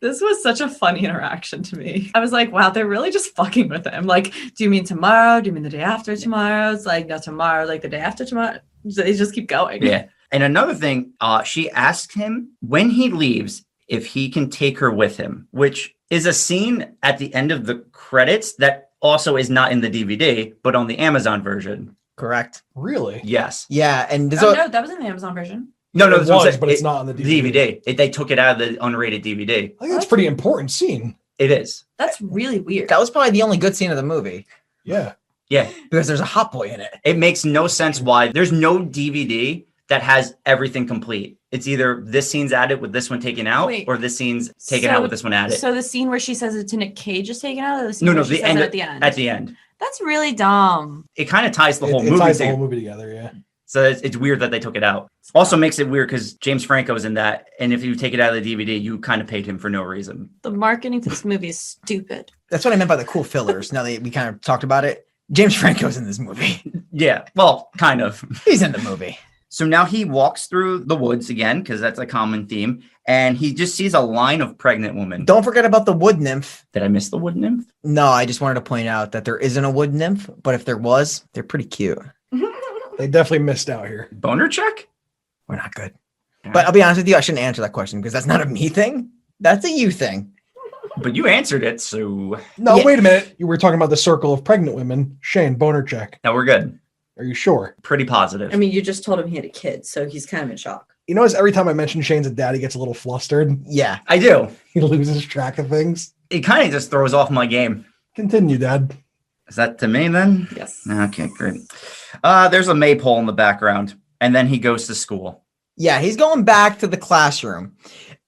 This was such a funny interaction to me. I was like, wow, they're really just fucking with him. Like, do you mean tomorrow? Do you mean the day after tomorrow? It's like, no, tomorrow, like the day after tomorrow. They just keep going. Yeah. And another thing, she asked him when he leaves if he can take her with him, which is a scene at the end of the credits that also is not in the DVD, but on the Amazon version. Correct. Really? Yes. Yeah. And Oh, no, that was in the Amazon version. No, It that's what I'm was, saying. but it's not on the DVD. They took it out of the unrated DVD. I think that's a pretty important scene. It is. That's really weird. that was probably the only good scene of the movie Yeah. Yeah. because there's a hot boy in it. It makes no sense why there's no DVD that has everything complete. It's either this scene's added with this one taken out, Wait. or this scene's taken out with this one added. So the scene where she says it to Nick Cage is taken out, or the scene No, where she the says end it at the end? At the end. That's really dumb. It kind of ties the whole It movie ties the together. whole movie together, yeah. So it's weird that they took it out. Also makes it weird because James Franco's in that. And if you take it out of the DVD, you kind of paid him for no reason. The marketing for this movie is stupid. That's what I meant by the cool fillers. Now that we kind of talked about it, James Franco's in this movie. Yeah, well, kind of. He's in the movie. So now he walks through the woods again, because that's a common theme. And he just sees a line of pregnant women. Don't forget about the wood nymph. Did I miss the wood nymph? No, I just wanted to point out that there isn't a wood nymph, but if there was, they're pretty cute. They definitely missed out here. Boner check? We're not good. But I'll be honest with you, I shouldn't answer that question because that's not a me thing. That's a you thing. But you answered it, so No, Yeah. wait a minute. You were talking about the circle of pregnant women. Shane, boner check. now we're good. Are you sure? Pretty positive. I mean, you just told him he had a kid, so he's kind of in shock. You notice every time I mention Shane's a dad, he gets a little flustered. Yeah. I do. He loses track of things. It kind of just throws off my game. Continue, Dad. Is that to me then? Yes. Okay, great. There's a maypole in the background, and then he goes to school. Yeah, he's going back to the classroom.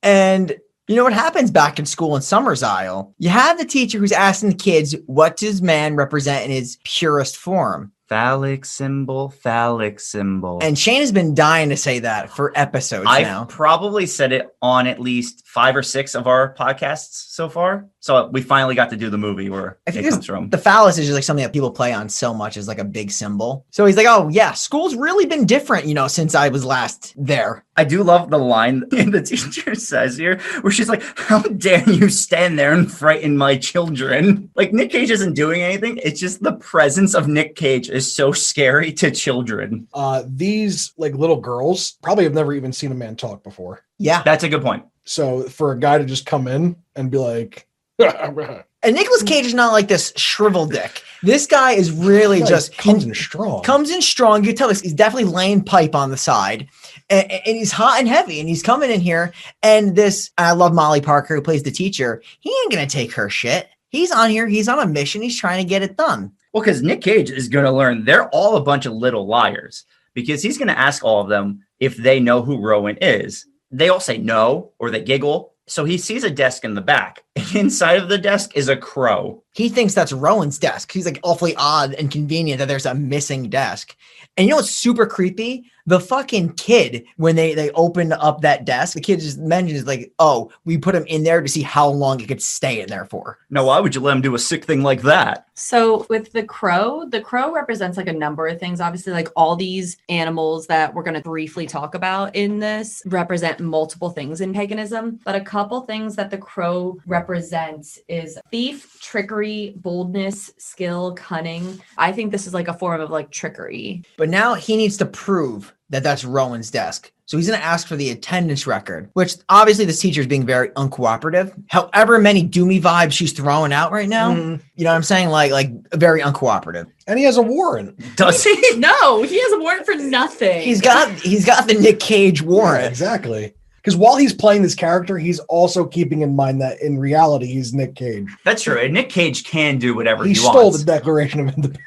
And you know what happens back in school in SummersIsle? You have the teacher who's asking the kids, what does man represent in his purest form? Phallic symbol, phallic symbol. And Shane has been dying to say that for episodes I've now. probably said it on at least 5 or 6 of our podcasts so far. So we finally got to do the movie where I it think comes from. the phallus is just like something that people play on so much as like a big symbol. So he's like, oh yeah, school's really been different, since I was last there. I do love the line the teacher says here, where she's like, "How dare you stand there and frighten my children?" Like, Nick Cage isn't doing anything. It's just the presence of Nick Cage is so scary to children. These like little girls probably have never even seen a man talk before. Yeah. That's a good point. So for a guy to just come in and be like, And Nicolas Cage is not like this shriveled dick. This guy is really just comes in strong. Comes in strong. You tell us he's definitely laying pipe on the side, and he's hot and heavy, and he's coming in here. And I love Molly Parker, who plays the teacher. He ain't gonna take her shit. He's on here. He's on a mission. He's trying to get it done. Well, because Nick Cage is going to learn they're all a bunch of little liars, because he's going to ask all of them if they know who Rowan is. They all say no, or they giggle. So he sees a desk in the back. Inside of the desk is a crow. He thinks that's Rowan's desk. He's like awfully odd and convenient that there's a missing desk. And you know what's super creepy? The fucking kid, when they opened up that desk, the kid just mentions like, oh, we put him in there to see how long it could stay in there for. No, why would you let him do a sick thing like that? So with the crow represents like a number of things. Obviously, like all these animals that we're going to briefly talk about in this represent multiple things in paganism. But a couple things that the crow represents is thief, trickery, boldness, skill, cunning. I think this is like a form of like trickery. But now he needs to prove that that's Rowan's desk. So he's going to ask for the attendance record, which obviously this teacher is being very uncooperative. However many doomy vibes she's throwing out right now, you know what I'm saying? Like very uncooperative. And he has a warrant. Does he? No, he has a warrant for nothing. He's got the Nick Cage warrant. Yeah, exactly. Because while he's playing this character, he's also keeping in mind that in reality, he's Nick Cage. That's true. And Nick Cage can do whatever he stole wants. the Declaration of Independence.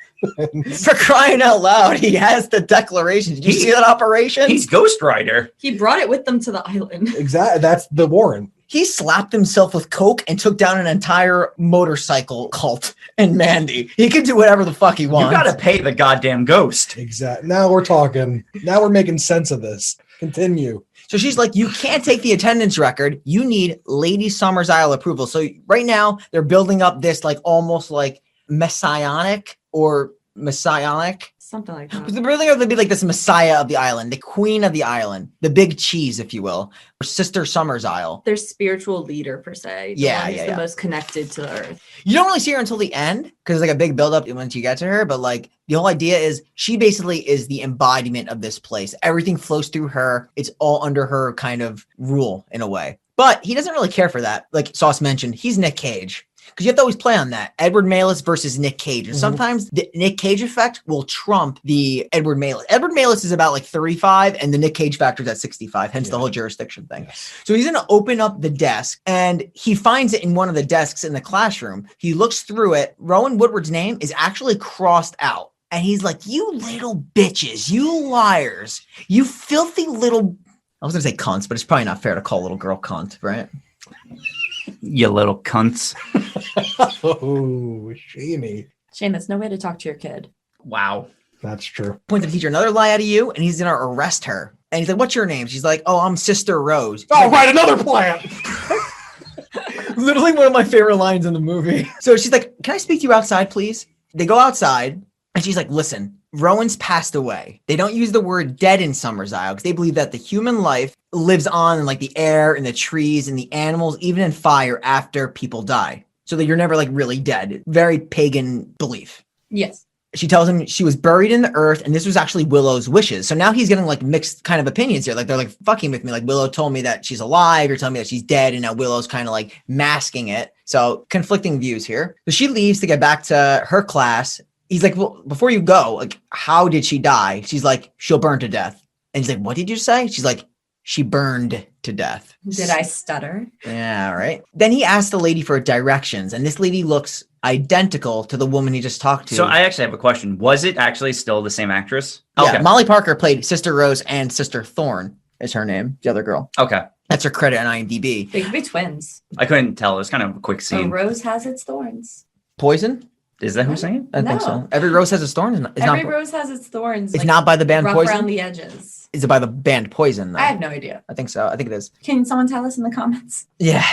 For crying out loud, he has the declaration. Did you see that operation? He's Ghost Rider. He brought it with them to the island. Exactly. That's the warrant. He slapped himself with coke and took down an entire motorcycle cult in Mandy. He can do whatever the fuck he wants. You gotta pay the goddamn ghost. Exactly. Now we're talking. Now we're making sense of this. Continue. So she's like, you can't take the attendance record. You need Lady SummersIsle approval. So right now they're building up this like almost like messianic, Something like that. they're building up to be like this messiah of the island, the queen of the island, the big cheese, if you will, or Sister SummersIsle. Their spiritual leader, per se. The most connected to the earth. You don't really see her until the end because it's like a big buildup once you get to her. But like the whole idea is she basically is the embodiment of this place. Everything flows through her. It's all under her kind of rule in a way. But he doesn't really care for that. Like Sauce mentioned, he's Nick Cage. Because you have to always play on that. Edward Malis versus Nick Cage. And sometimes the Nick Cage effect will trump the Edward Malis. Edward Malis is about like 35 and the Nick Cage factor is at 65, hence the whole jurisdiction thing. Yes. So he's going to open up the desk and he finds it in one of the desks in the classroom. He looks through it. Rowan Woodward's name is actually crossed out. And he's like, you little bitches, you liars, you filthy little... I was going to say cunts, but it's probably not fair to call a little girl cunt, right? You little cunts. Oh, Shamey. Shane, that's no way to talk to your kid. Wow. That's true. Point the teacher another lie out of you, and he's going to arrest her. And he's like, what's your name? She's like, oh, I'm Sister Rose. Oh, right, another plant. Literally one of my favorite lines in the movie. So she's like, can I speak to you outside, please? They go outside, and she's like, listen, Rowan's passed away. They don't use the word dead in SummersIsle because they believe that the human life lives on in like the air and the trees and the animals, even in fire after people die. So that you're never like really dead. Very pagan belief. Yes. She tells him she was buried in the earth and this was actually Willow's wishes. So now he's getting like mixed kind of opinions here. Like they're like fucking with me. Like Willow told me that she's alive. You're telling me that she's dead. And now Willow's kind of like masking it. So conflicting views here. So she leaves to get back to her class. He's like, well, before you go, like, how did she die? She's like, she'll burn to death. And he's like, what did you say? She's like, she burned to death. Did I stutter? Yeah, right. Then he asked the lady for directions, and this lady looks identical to the woman he just talked to. So I actually have a question. Was it actually still the same actress? Yeah, Okay. Molly Parker played Sister Rose and Sister Thorne is her name, the other girl. Okay. That's her credit on IMDb. They could be twins. I couldn't tell. It was kind of a quick A scene. rose has its thorns. Poison? Is that who's saying it? I think No. so. Every rose has its thorns. Every rose has its thorns. It's not by the band rough Poison? around the edges. Is it by the band Poison, though? I have no idea. I think so. I think it is. Can someone tell us in the comments? Yeah.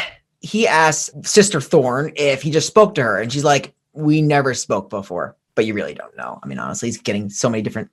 he asks Sister Thorne if he just spoke to her, and she's like, we never spoke before, but you really don't know. I mean, honestly, he's getting so many different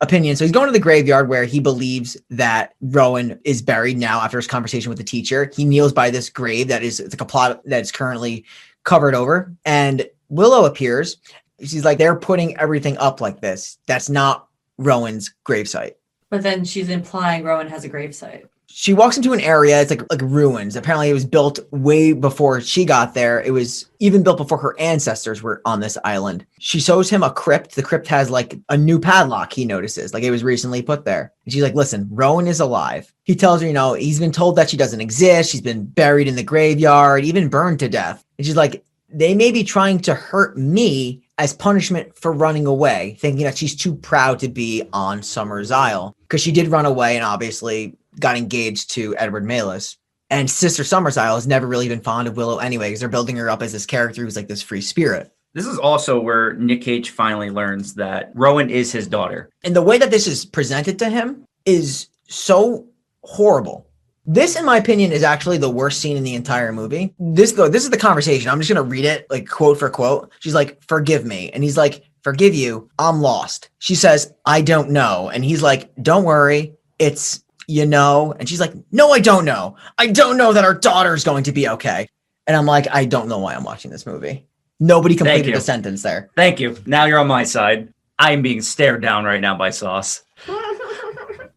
opinions. So he's going to the graveyard where he believes that Rowan is buried now after his conversation with the teacher. He kneels by this grave it's like a plot that's currently covered over, and Willow appears. She's like, they're putting everything up like this. That's not Rowan's gravesite. But then she's implying Rowan has a gravesite. She walks into an area, it's like ruins. Apparently it was built way before she got there. It was even built before her ancestors were on this island. She shows him a crypt. The crypt has like a new padlock, he notices, like it was recently put there. And she's like, listen, Rowan is alive. He tells her, he's been told that she doesn't exist. She's been buried in the graveyard, even burned to death. And she's like, they may be trying to hurt me as punishment for running away, thinking that she's too proud to be on SummersIsle, because she did run away and obviously got engaged to Edward Malis. And Sister SummersIsle has never really been fond of Willow anyway, because they're building her up as this character who's like this free spirit. This is also where Nick Cage finally learns that Rowan is his daughter. And the way that this is presented to him is so horrible. This, in my opinion, is actually the worst scene in the entire movie. This is the conversation. I'm just going to read it like quote for quote. She's like, forgive me. And he's like, forgive you. I'm lost. She says, I don't know. And he's like, don't worry. It's, and she's like, no, I don't know. I don't know that our daughter's going to be okay. And I'm like, I don't know why I'm watching this movie. Nobody completed the sentence there. Thank you. Now you're on my side. I am being stared down right now by Sauce.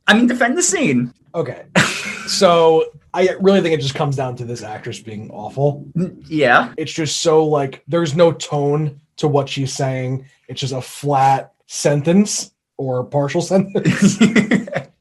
Defend the scene. Okay. So I really think it just comes down to this actress being awful. Yeah. It's just so like, there's no tone to what she's saying. It's just a flat sentence or partial sentence.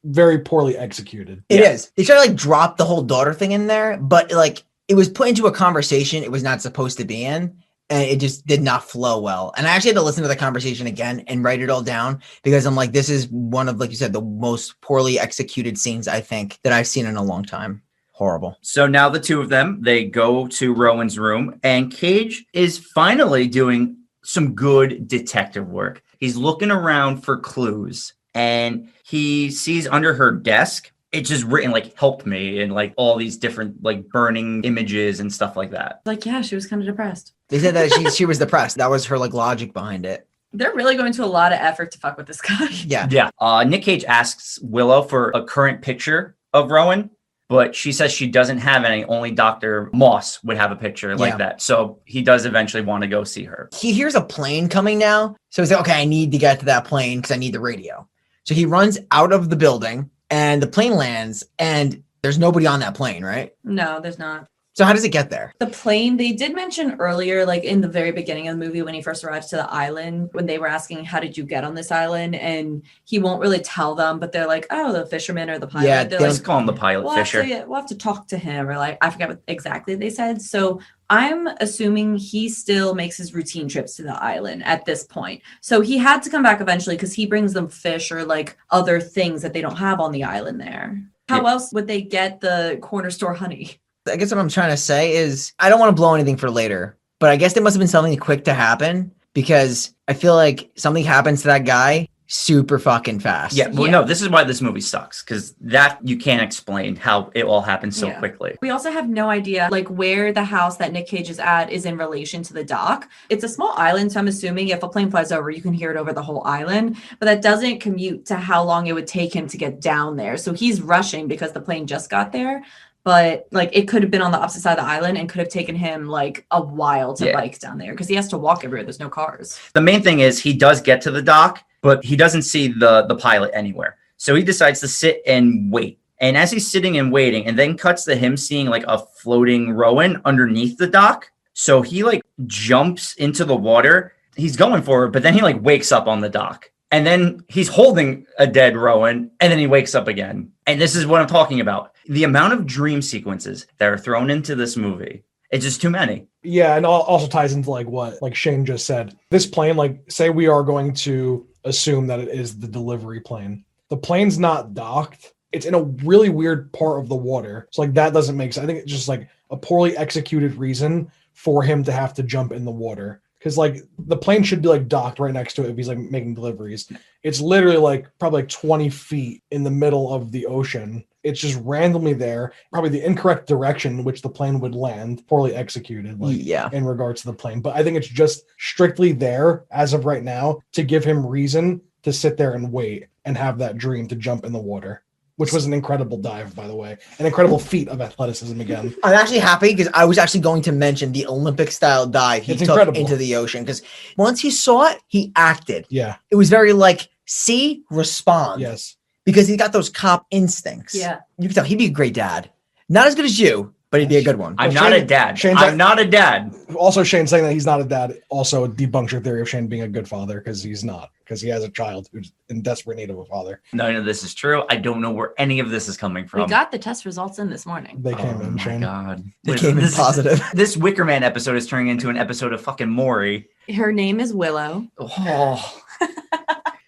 Very poorly executed. It is. They try to like drop the whole daughter thing in there, but like it was put into a conversation it was not supposed to be in, and it just did not flow well. And I actually had to listen to the conversation again and write it all down, because I'm like, this is one of, like you said, the most poorly executed scenes I think that I've seen in a long time. Horrible. So now the two of them, they go to Rowan's room, and Cage is finally doing some good detective work. He's looking around for clues, and he sees under her desk, it's just written like, help me, and like all these different like burning images and stuff like that. Like, yeah, she was kind of depressed. They said that she was depressed. That was her like logic behind it. They're really going to a lot of effort to fuck with this guy. Yeah. Yeah. Nick Cage asks Willow for a current picture of Rowan, but she says she doesn't have any. Only Dr. Moss would have a picture like that. So he does eventually want to go see her. He hears a plane coming now. So he's like, okay, I need to get to that plane because I need the radio. So he runs out of the building, and the plane lands, and there's nobody on that plane, right? No, there's not. So how does it get there? The plane, they did mention earlier, like in the very beginning of the movie, when he first arrives to the island, when they were asking, how did you get on this island? And he won't really tell them, but they're like, oh, the fisherman or the pilot. Yeah, they're Let's like, call him the pilot, Fisher. we'll have to talk to him, or like, I forget what exactly they said. So I'm assuming he still makes his routine trips to the island at this point. So he had to come back eventually because he brings them fish or like other things that they don't have on the island there. How else would they get the corner store honey? I guess what I'm trying to say is I don't want to blow anything for later, but I guess there must have been something quick to happen, because I feel like something happens to that guy super fucking fast. Yeah, well, no, this is why this movie sucks, because that you can't explain how it all happened so quickly. We also have no idea like where the house that Nick Cage is at is in relation to the dock. It's a small island, so I'm assuming if a plane flies over, you can hear it over the whole island, but that doesn't commute to how long it would take him to get down there. So he's rushing because the plane just got there. But like it could have been on the opposite side of the island and could have taken him like a while to bike down there, because he has to walk everywhere. There's no cars. The main thing is he does get to the dock, but he doesn't see the pilot anywhere. So he decides to sit and wait. And as he's sitting and waiting, and then cuts to him seeing like a floating Rowan underneath the dock. So he like jumps into the water. He's going for it, but then he like wakes up on the dock. And then he's holding a dead Rowan, and then he wakes up again. And this is what I'm talking about. The amount of dream sequences that are thrown into this movie, it's just too many. Yeah, and also ties into like what like Shane just said. This plane, like say we are going to assume that it is the delivery plane. The plane's not docked. It's in a really weird part of the water. So like that doesn't make sense. I think it's just like a poorly executed reason for him to have to jump in the water, because like the plane should be like docked right next to it if he's like making deliveries. It's literally like probably like 20 feet in the middle of the ocean. It's just randomly there, probably the incorrect direction in which the plane would land, poorly executed, like in regards to the plane. But I think it's just strictly there as of right now to give him reason to sit there and wait and have that dream to jump in the water, which was an incredible dive, by the way, an incredible feat of athleticism again. I'm actually happy because I was actually going to mention the Olympic style dive he took into the ocean, because once he saw it, he acted. Yeah. It was very like, see, respond. Yes. Because he got those cop instincts. Yeah. You can tell he'd be a great dad. Not as good as you, but he'd be a good one. I'm not a dad. I'm not a dad. Also, Shane saying that he's not a dad also debunks your theory of Shane being a good father, because he's not, because he has a child who's in desperate need of a father. None of this is true. I don't know where any of this is coming from. We got the test results in this morning. They came in, Shane. God. They came in positive. This Wicker Man episode is turning into an episode of fucking Maury. Her name is Willow. Oh.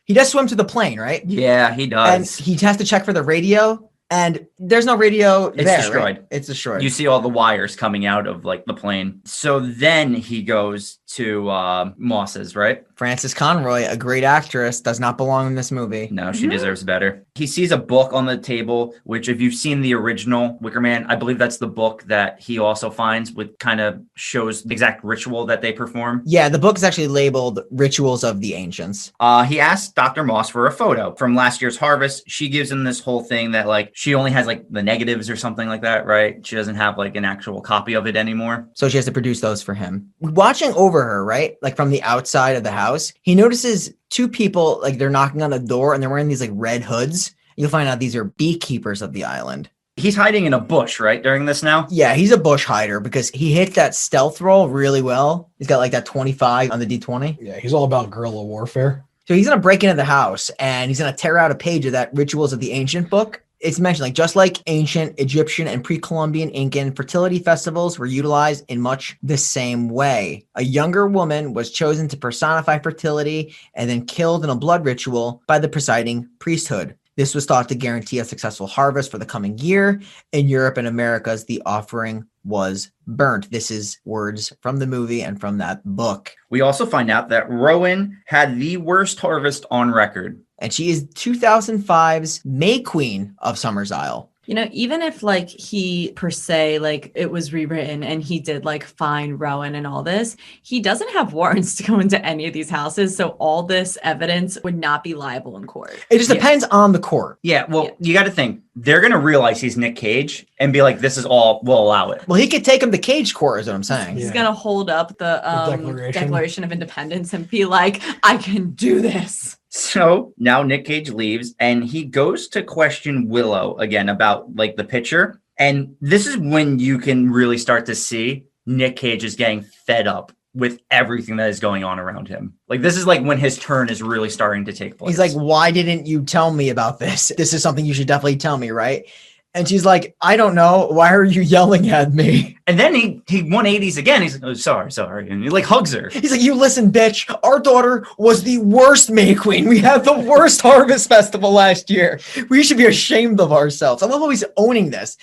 He does swim to the plane, right? Yeah, he does. And he has to check for the radio, and there's no radio It's there. destroyed. Right? It's destroyed. You see all the wires coming out of like the plane. So then he goes to Moss's, right? Frances Conroy, a great actress, does not belong in this movie. No, she deserves better. He sees a book on the table, which if you've seen the original Wicker Man, I believe that's the book that he also finds, with kind of shows the exact ritual that they perform. Yeah, the book is actually labeled Rituals of the Ancients. He asks Dr. Moss for a photo from last year's harvest. She gives him this whole thing that like she only has like the negatives or something like that, right? She doesn't have like an actual copy of it anymore. So she has to produce those for him. Watching over her, right? Like from the outside of the house, he notices two people, like they're knocking on the door and they're wearing these like red hoods. You'll find out these are beekeepers of the island. He's hiding in a bush, right? During this now? Yeah, he's a bush hider because he hit that stealth roll really well. He's got like that 25 on the D20. Yeah, he's all about guerrilla warfare. So he's going to break into the house and he's going to tear out a page of that Rituals of the Ancient book. It's mentioned like just like ancient Egyptian and pre-Columbian Incan fertility festivals were utilized in much the same way. A younger woman was chosen to personify fertility and then killed in a blood ritual by the presiding priesthood. This was thought to guarantee a successful harvest for the coming year. In Europe and Americas, the offering was burnt. This is words from the movie and from that book. We also find out that Rowan had the worst harvest on record. And she is 2005's May Queen of SummersIsle. You know, even if like he per se, like it was rewritten and he did like find Rowan and all this, he doesn't have warrants to go into any of these houses. So all this evidence would not be liable in court. It just depends on the court. Yeah, well, you got to think, they're going to realize he's Nick Cage and be like, this is all, we'll allow it. Well, he could take him to cage court is what I'm saying. He's going to hold up the Declaration of Independence and be like, I can do this. So now Nick Cage leaves and he goes to question Willow again about like the picture. And this is when you can really start to see Nick Cage is getting fed up with everything that is going on around him. Like this is like when his turn is really starting to take place. He's like, why didn't you tell me about this? This is something you should definitely tell me, right? And she's like, I don't know. Why are you yelling at me? And then he 180s again. He's like, oh, sorry. And he like hugs her. He's like, you listen, bitch. Our daughter was the worst May Queen. We had the worst harvest festival last year. We should be ashamed of ourselves. I love how he's owning this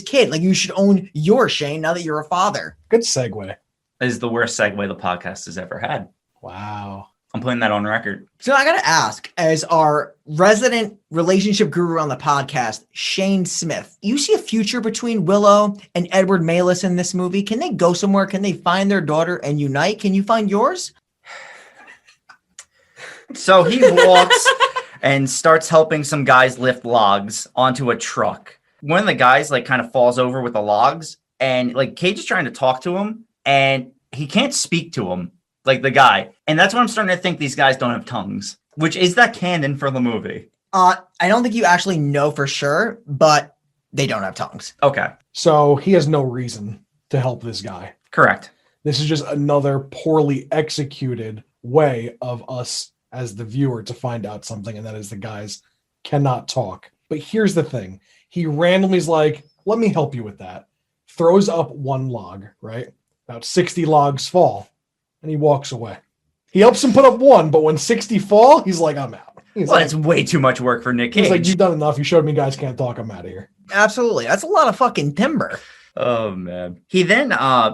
kid. Like you should own your Shane now that you're a father. Good segue. This is the worst segue the podcast has ever had. Wow. I'm putting that on record. So I got to ask, as our resident relationship guru on the podcast, Shane Smith, you see a future between Willow and Edward Malis in this movie? Can they go somewhere? Can they find their daughter and unite? Can you find yours? So he walks and starts helping some guys lift logs onto a truck. One of the guys like kind of falls over with the logs and like Cage is trying to talk to him and he can't speak to him. Like the guy. And that's when I'm starting to think these guys don't have tongues, which is that canon for the movie. I don't think you actually know for sure, but they don't have tongues. Okay. So he has no reason to help this guy. Correct. This is just another poorly executed way of us as the viewer to find out something. And that is the guys cannot talk. But here's the thing. He randomly is like, let me help you with that. Throws up one log, right? About 60 logs fall. And he walks away. He helps him put up one, but when 60 fall, he's like, I'm out. He's Well, like, that's way too much work for Nick Cage. he's like, you've done enough. You showed me guys can't talk. I'm out of here. Absolutely. That's a lot of fucking timber. Oh, man. He then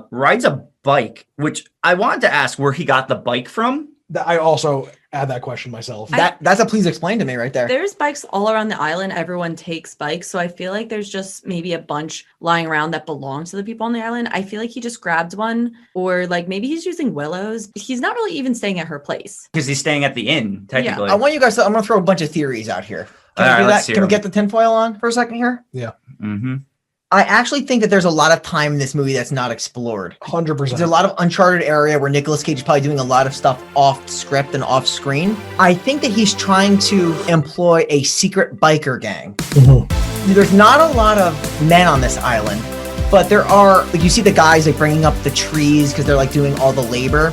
rides a bike, which I wanted to ask where he got the bike from. I also add that question myself. That's a please explain to me right there. There's bikes all around the island. Everyone takes bikes. So I feel like there's just maybe a bunch lying around that belong to the people on the island. I feel like he just grabbed one, or like maybe he's using Willow's. He's not really even staying at her place. Because he's staying at the inn, technically. I want you guys to, I'm going to throw a bunch of theories out here. Can we do that? Can we get the tinfoil on for a second here? Yeah. Mm-hmm. I actually think that there's a lot of time in this movie that's not explored. 100%. There's a lot of uncharted area where Nicolas Cage is probably doing a lot of stuff off script and off screen. I think that he's trying to employ a secret biker gang. Mhm. There's not a lot of men on this island, but there are, like you see the guys like bringing up the trees because they're like doing all the labor.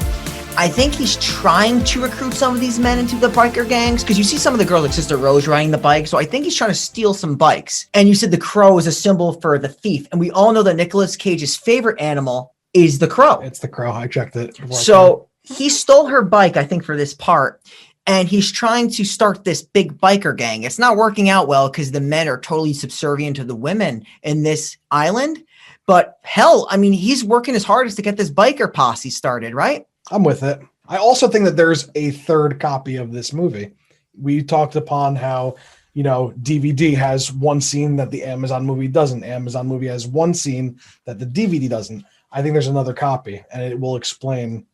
I think he's trying to recruit some of these men into the biker gangs because you see some of the girls like Sister Rose riding the bike. So I think he's trying to steal some bikes. And you said the crow is a symbol for the thief. And we all know that Nicolas Cage's favorite animal is the crow. It's the crow. I checked it. So he stole her bike, I think, for this part. And he's trying to start this big biker gang. It's not working out well because the men are totally subservient to the women in this island. But hell, I mean, he's working his hardest to get this biker posse started, right? I'm with it. I also think that there's a third copy of this movie. We talked upon how, DVD has one scene that the Amazon movie doesn't. Amazon movie has one scene that the DVD doesn't. I think there's another copy, and it will explain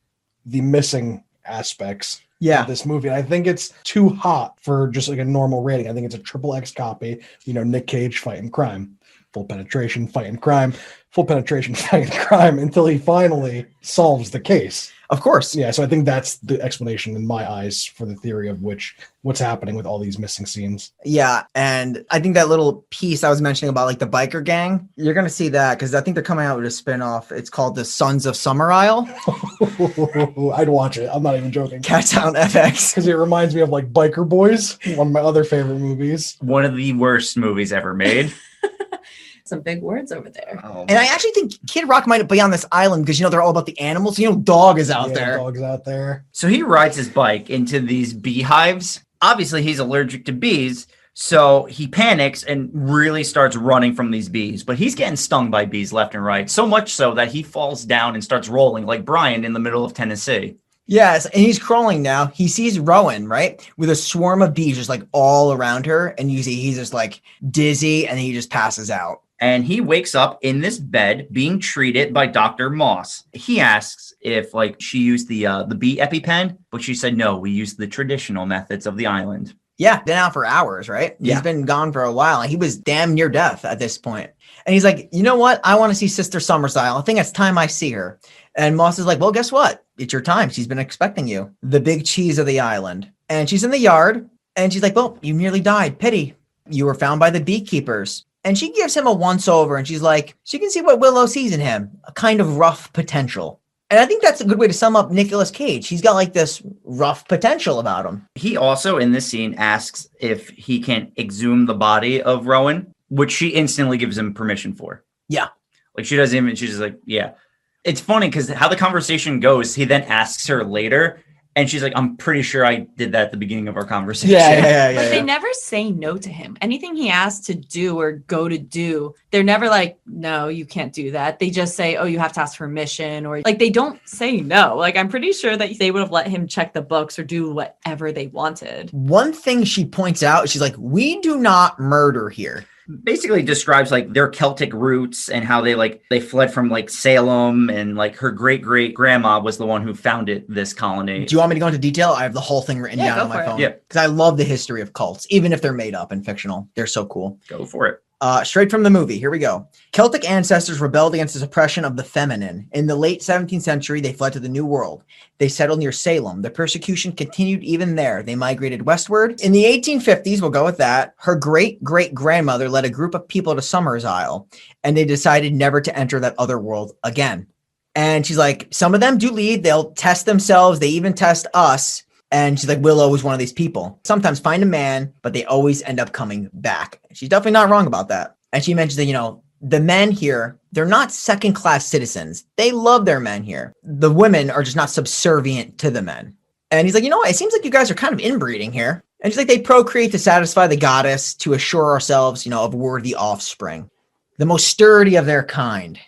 the missing aspects of this movie. And I think it's too hot for just like a normal rating. I think it's a XXX copy. Nick Cage fighting crime, full penetration, fighting crime, full penetration, fighting crime until he finally solves the case. Of course. Yeah, so I think that's the explanation in my eyes for the theory of what's happening with all these missing scenes. Yeah, and I think that little piece I was mentioning about like the biker gang, you're going to see that because I think they're coming out with a spin-off. It's called the Sons of SummersIsle. I'd watch it. I'm not even joking. Catch out on FX. Because it reminds me of like Biker Boys, one of my other favorite movies. One of the worst movies ever made. Some big words over there. And I actually think Kid Rock might be on this island because, they're all about the animals. Dog is out there. Dog's out there. So he rides his bike into these beehives. Obviously, he's allergic to bees. So he panics and really starts running from these bees. But he's getting stung by bees left and right. So much so that he falls down and starts rolling like Brian in the middle of Tennessee. Yes, and he's crawling now. He sees Rowan, right? With a swarm of bees just like all around her. And you see he's just like dizzy and he just passes out. And he wakes up in this bed being treated by Dr. Moss. He asks if she used the bee EpiPen, but she said, no, we used the traditional methods of the island. Yeah, been out for hours, right? Yeah. He's been gone for a while. He was damn near death at this point. And he's like, you know what? I want to see Sister SummersIsle. I think it's time I see her. And Moss is like, well, guess what? It's your time. She's been expecting you. The big cheese of the island. And she's in the yard. And she's like, well, you nearly died. Pity. You were found by the beekeepers. And she gives him a once-over, and she's like, she can see what Willow sees in him, a kind of rough potential. And I think that's a good way to sum up Nicolas Cage. He's got this rough potential about him. He also, in this scene, asks if he can exhume the body of Rowan, which she instantly gives him permission for. Yeah. She doesn't even, she's just like, yeah. It's funny because how the conversation goes, he then asks her later, and she's like, I'm pretty sure I did that at the beginning of our conversation. Yeah. But they never say no to him. Anything he asks to do or go to do, they're never like, no, you can't do that. They just say, oh, you have to ask permission. Or they don't say no. I'm pretty sure that they would have let him check the books or do whatever they wanted. One thing she points out, she's like, we do not murder here. Basically describes their Celtic roots and how they fled from Salem, and her great grandma was the one who founded this colony. Do you want me to go into detail? I have the whole thing written down on my phone. Yeah, because I love the history of cults, even if they're made up and fictional. They're so cool. Go for it. Straight from the movie. Here we go. Celtic ancestors rebelled against the suppression of the feminine. In the late 17th century, they fled to the New World. They settled near Salem. The persecution continued even there. They migrated westward. In the 1850s, we'll go with that, her great-great-grandmother led a group of people to SummersIsle, and they decided never to enter that other world again. And she's like, some of them do leave. They'll test themselves. They even test us. And she's like, Willow was one of these people. Sometimes find a man, but they always end up coming back. She's definitely not wrong about that. And she mentions that, the men here, they're not second-class citizens. They love their men here. The women are just not subservient to the men. And he's like, it seems like you guys are kind of inbreeding here. And she's like, they procreate to satisfy the goddess, to assure ourselves, of worthy offspring. The most sturdy of their kind. And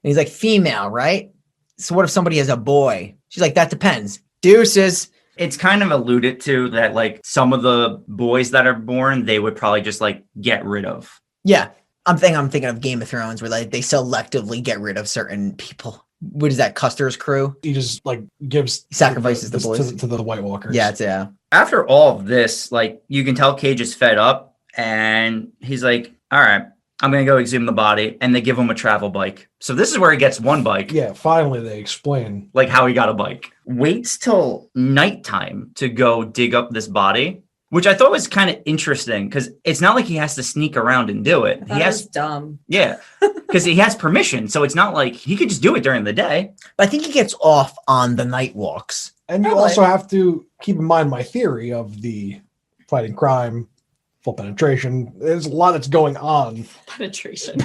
he's like, female, right? so what if somebody has a boy? She's like, that depends. Deuces. It's kind of alluded to that like some of the boys that are born, they would probably just like get rid of. Yeah. I'm thinking of Game of Thrones where like they selectively get rid of certain people. What is that? Custer's crew? He just like gives Sacrifices the boys to the White Walkers. Yeah. After all of this, like you can tell Cage is fed up and he's like, all right, I'm going to go exhume the body. And they give him a travel bike. So this is where he gets one bike. Yeah, finally they explain. Like how he got a bike. Waits till nighttime to go dig up this body, which I thought was kind of interesting because it's not like he has to sneak around and do it. That was dumb. Yeah, because he has permission. So it's not like he could just do it during the day. But I think he gets off on the night walks. And you also have to keep in mind my theory of the fighting crime, full penetration. There's a lot that's going on Penetration.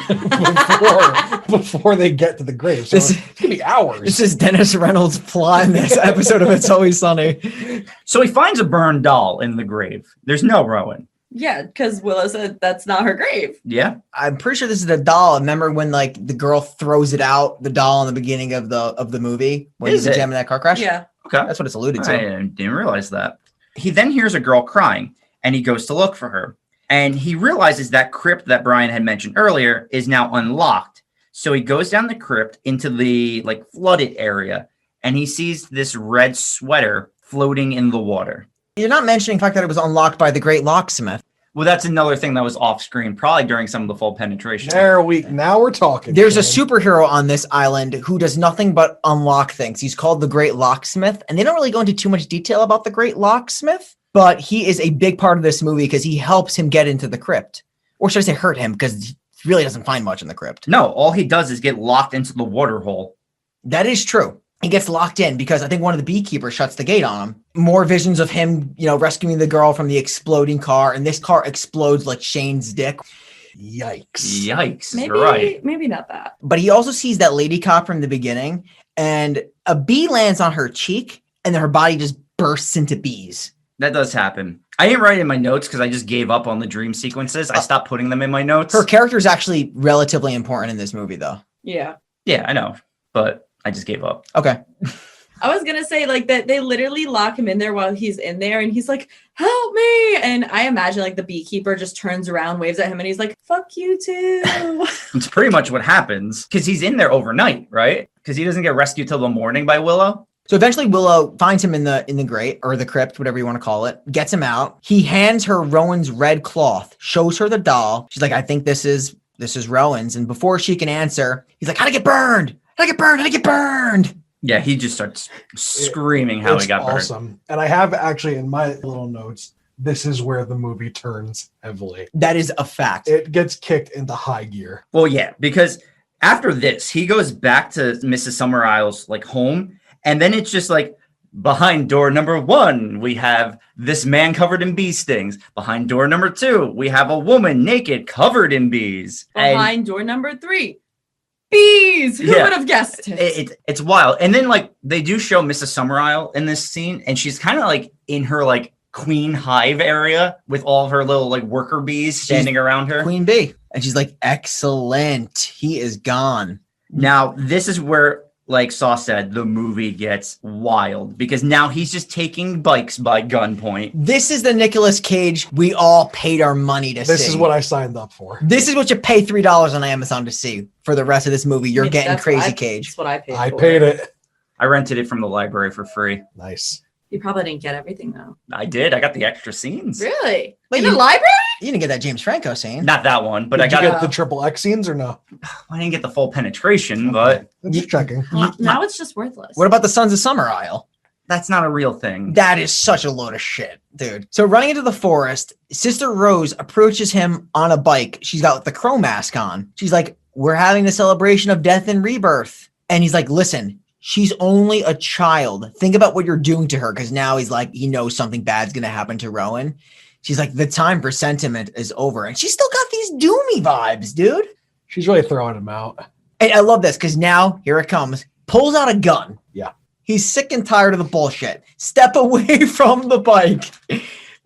before they get to the grave. So it's going to be hours. This is Dennis Reynolds' plot in this episode of It's Always Sunny. So he finds a burned doll in the grave. There's no Rowan. Yeah, because Willow said that's not her grave. Yeah. I'm pretty sure this is the doll. Remember when like the girl throws it out, the doll in the beginning of the movie when he's examining that car crash? Yeah. Okay. That's what it's alluded to. I didn't realize that. He then hears a girl crying and he goes to look for her. And he realizes that crypt that Brian had mentioned earlier is now unlocked. So he goes down the crypt into the like flooded area and he sees this red sweater floating in the water. You're not mentioning the fact that it was unlocked by the great locksmith. Well, that's another thing that was off screen, probably during some of the full penetration. Now we're talking. There's a superhero on this island who does nothing but unlock things. He's called the Great Locksmith, and they don't really go into too much detail about the Great Locksmith, but he is a big part of this movie because he helps him get into the crypt. Or should I say hurt him, because he really doesn't find much in the crypt. No, all he does is get locked into the water hole. That is true. He gets locked in because I think one of the beekeepers shuts the gate on him. More visions of him, rescuing the girl from the exploding car, and this car explodes like Shane's dick. Yikes. Maybe, You're right. maybe not that. But he also sees that lady cop from the beginning, and a bee lands on her cheek, and then her body just bursts into bees. That does happen. I didn't write it in my notes because I just gave up on the dream sequences. I stopped putting them in my notes. Her character is actually relatively important in this movie, though. Yeah. Yeah, I know. But I just gave up. Okay. I was gonna say like that they literally lock him in there while he's in there and he's like, help me. And I imagine like the beekeeper just turns around, waves at him, and he's like, fuck you too. It's pretty much what happens because he's in there overnight, right? Because he doesn't get rescued till the morning by Willow. So eventually Willow finds him in the grate or the crypt, whatever you want to call it, gets him out. He hands her Rowan's red cloth, shows her the doll. She's like, I think this is Rowan's. And before she can answer, he's like, how'd I get burned? How'd I get burned? How'd I get burned? Yeah, he just starts screaming how he got burned. Awesome. And I have actually in my little notes, this is where the movie turns heavily. That is a fact. It gets kicked into high gear. Well, yeah, because after this, he goes back to Mrs. SummersIsle's like home, and then it's just like behind door number 1, we have this man covered in bee stings. Behind door number 2, we have a woman naked covered in bees. Behind door number 3. Bees! Who would have guessed it? It's wild. And then like they do show Mrs. SummersIsle in this scene, and she's kind of like in her like queen hive area with all of her little like worker bees standing around her. Queen bee. And she's like, excellent. He is gone. Now, this is where, like Saw said, the movie gets wild because now he's just taking bikes by gunpoint. This is the Nicolas Cage we all paid our money to see. This is what I signed up for. This is what you pay $3 on Amazon to see for the rest of this movie. You're getting Crazy Cage. That's what I paid I for. paid it. I rented it from the library for free. Nice. You probably didn't get everything though. I did. I got the extra scenes. Really? Wait, In the library? You didn't get that James Franco scene. Not that one, but Did I got you get the triple X scenes or no? I didn't get the full penetration, but I'm just checking. Now it's just worthless. What about the Sons of SummersIsle? that's not a real thing. That is such a load of shit, dude. So running into the forest, Sister Rose approaches him on a bike. She's got the crow mask on. She's like, we're having the celebration of death and rebirth. And he's like, listen, she's only a child. Think about what you're doing to her. Because now he's like, he knows something bad's going to happen to Rowan. She's like, the time for sentiment is over. And she's still got these doomy vibes, dude. She's really throwing him out. And I love this because now, here it comes, pulls out a gun. Yeah. He's sick and tired of the bullshit. Step away from the bike.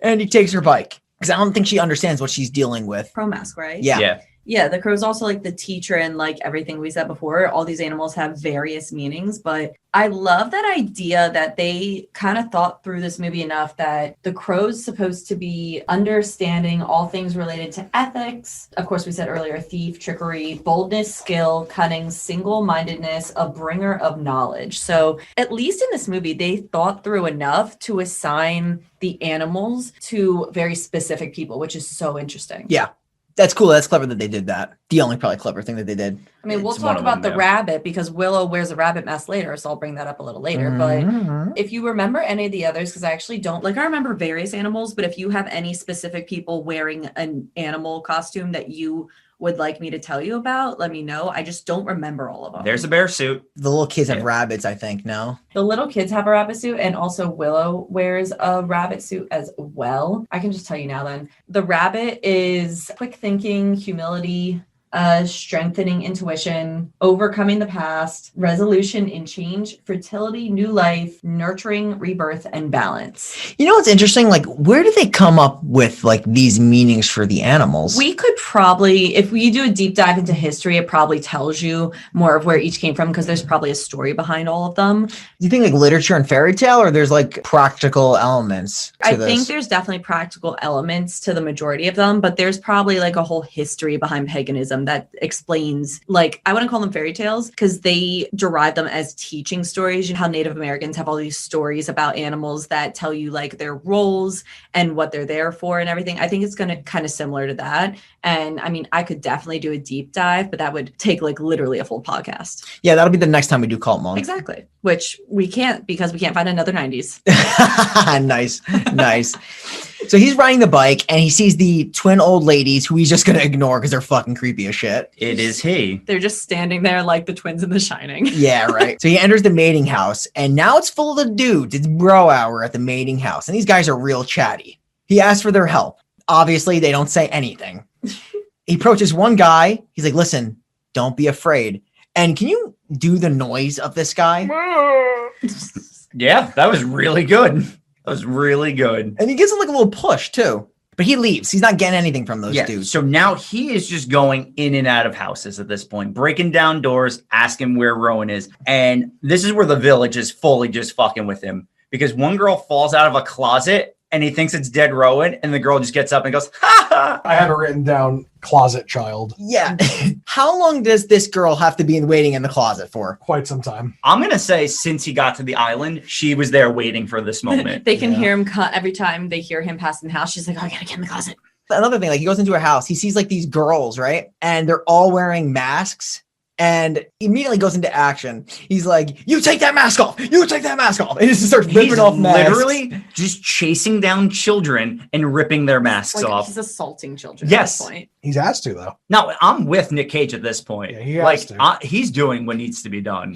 And he takes her bike. Because I don't think she understands what she's dealing with. Pro mask, right? Yeah. Yeah. Yeah, the crow's also like the teacher, and like everything we said before, all these animals have various meanings. But I love that idea that they kind of thought through this movie enough that the crow's supposed to be understanding all things related to ethics. Of course, we said earlier, thief, trickery, boldness, skill, cunning, single-mindedness, a bringer of knowledge. So at least in this movie, they thought through enough to assign the animals to very specific people, which is so interesting. Yeah. That's cool. That's clever that they did that. The only probably clever thing that they did. I mean, we'll It's one talk of about them, the yeah. rabbit because Willow wears a rabbit mask later, so I'll bring that up a little later. But if you remember any of the others, because I actually don't, like I remember various animals, but if you have any specific people wearing an animal costume that you would like me to tell you about, let me know. I just don't remember all of them. There's a bear suit. The little kids have Yeah. rabbits, I think, no? The little kids have a rabbit suit, and also Willow wears a rabbit suit as well. I can just tell you now then. The rabbit is quick thinking, humility, strengthening intuition, overcoming the past, resolution in change, fertility, new life, nurturing, rebirth, and balance. You know what's interesting? Like, where did they come up with like these meanings for the animals? We could probably, if we do a deep dive into history, it probably tells you more of where each came from because there's probably a story behind all of them. Do you think like literature and fairy tale, or there's like practical elements to I this? think there's definitely practical elements to the majority of them, but there's probably like a whole history behind paganism that explains, like, I wouldn't call them fairy tales because they derive them as teaching stories. You know how Native Americans have all these stories about animals that tell you like their roles and what they're there for and everything. I think it's going to kind of similar to that. And I mean, I could definitely do a deep dive, but that would take like literally a full podcast. Yeah, that'll be the next time we do Cult Month. Exactly. Which we can't because we can't find another 90s. Nice, nice. So he's riding the bike and he sees the twin old ladies who he's just going to ignore because they're fucking creepy as shit. It is he. They're just standing there like the twins in The Shining. Yeah, right. So he enters the mating house and now it's full of the dudes. It's bro hour at the mating house and these guys are real chatty. He asks for their help. Obviously, they don't say anything. He approaches one guy. He's like, listen, don't be afraid. And can you do the noise of this guy? Yeah, that was really good. That was really good. And he gives him like a little push too. But he leaves. He's not getting anything from those Yeah, dudes. so now he is just going in and out of houses at this point, breaking down doors, asking where Rowan is. And this is where the village is fully just fucking with him because one girl falls out of a closet and he thinks it's dead Rowan. And the girl just gets up and goes, ha ha. I have it written down, closet child. Yeah. How long does this girl have to be waiting in the closet for? Quite some time. I'm going to say since he got to the island, she was there waiting for this moment. They can Yeah. hear him cut every time they hear him passing the house. She's like, oh, I gotta get in the closet. Another thing, like he goes into a house, he sees like these girls, right? And they're all wearing masks. And immediately goes into action. He's like, you take that mask off. You take that mask off. And he just starts ripping He's off masks. literally just chasing down children and ripping their masks Like off. he's assaulting children Yes. at this point. He's asked to, though. No, I'm with Nick Cage at this point. Yeah, he has to. He's doing what needs to be done.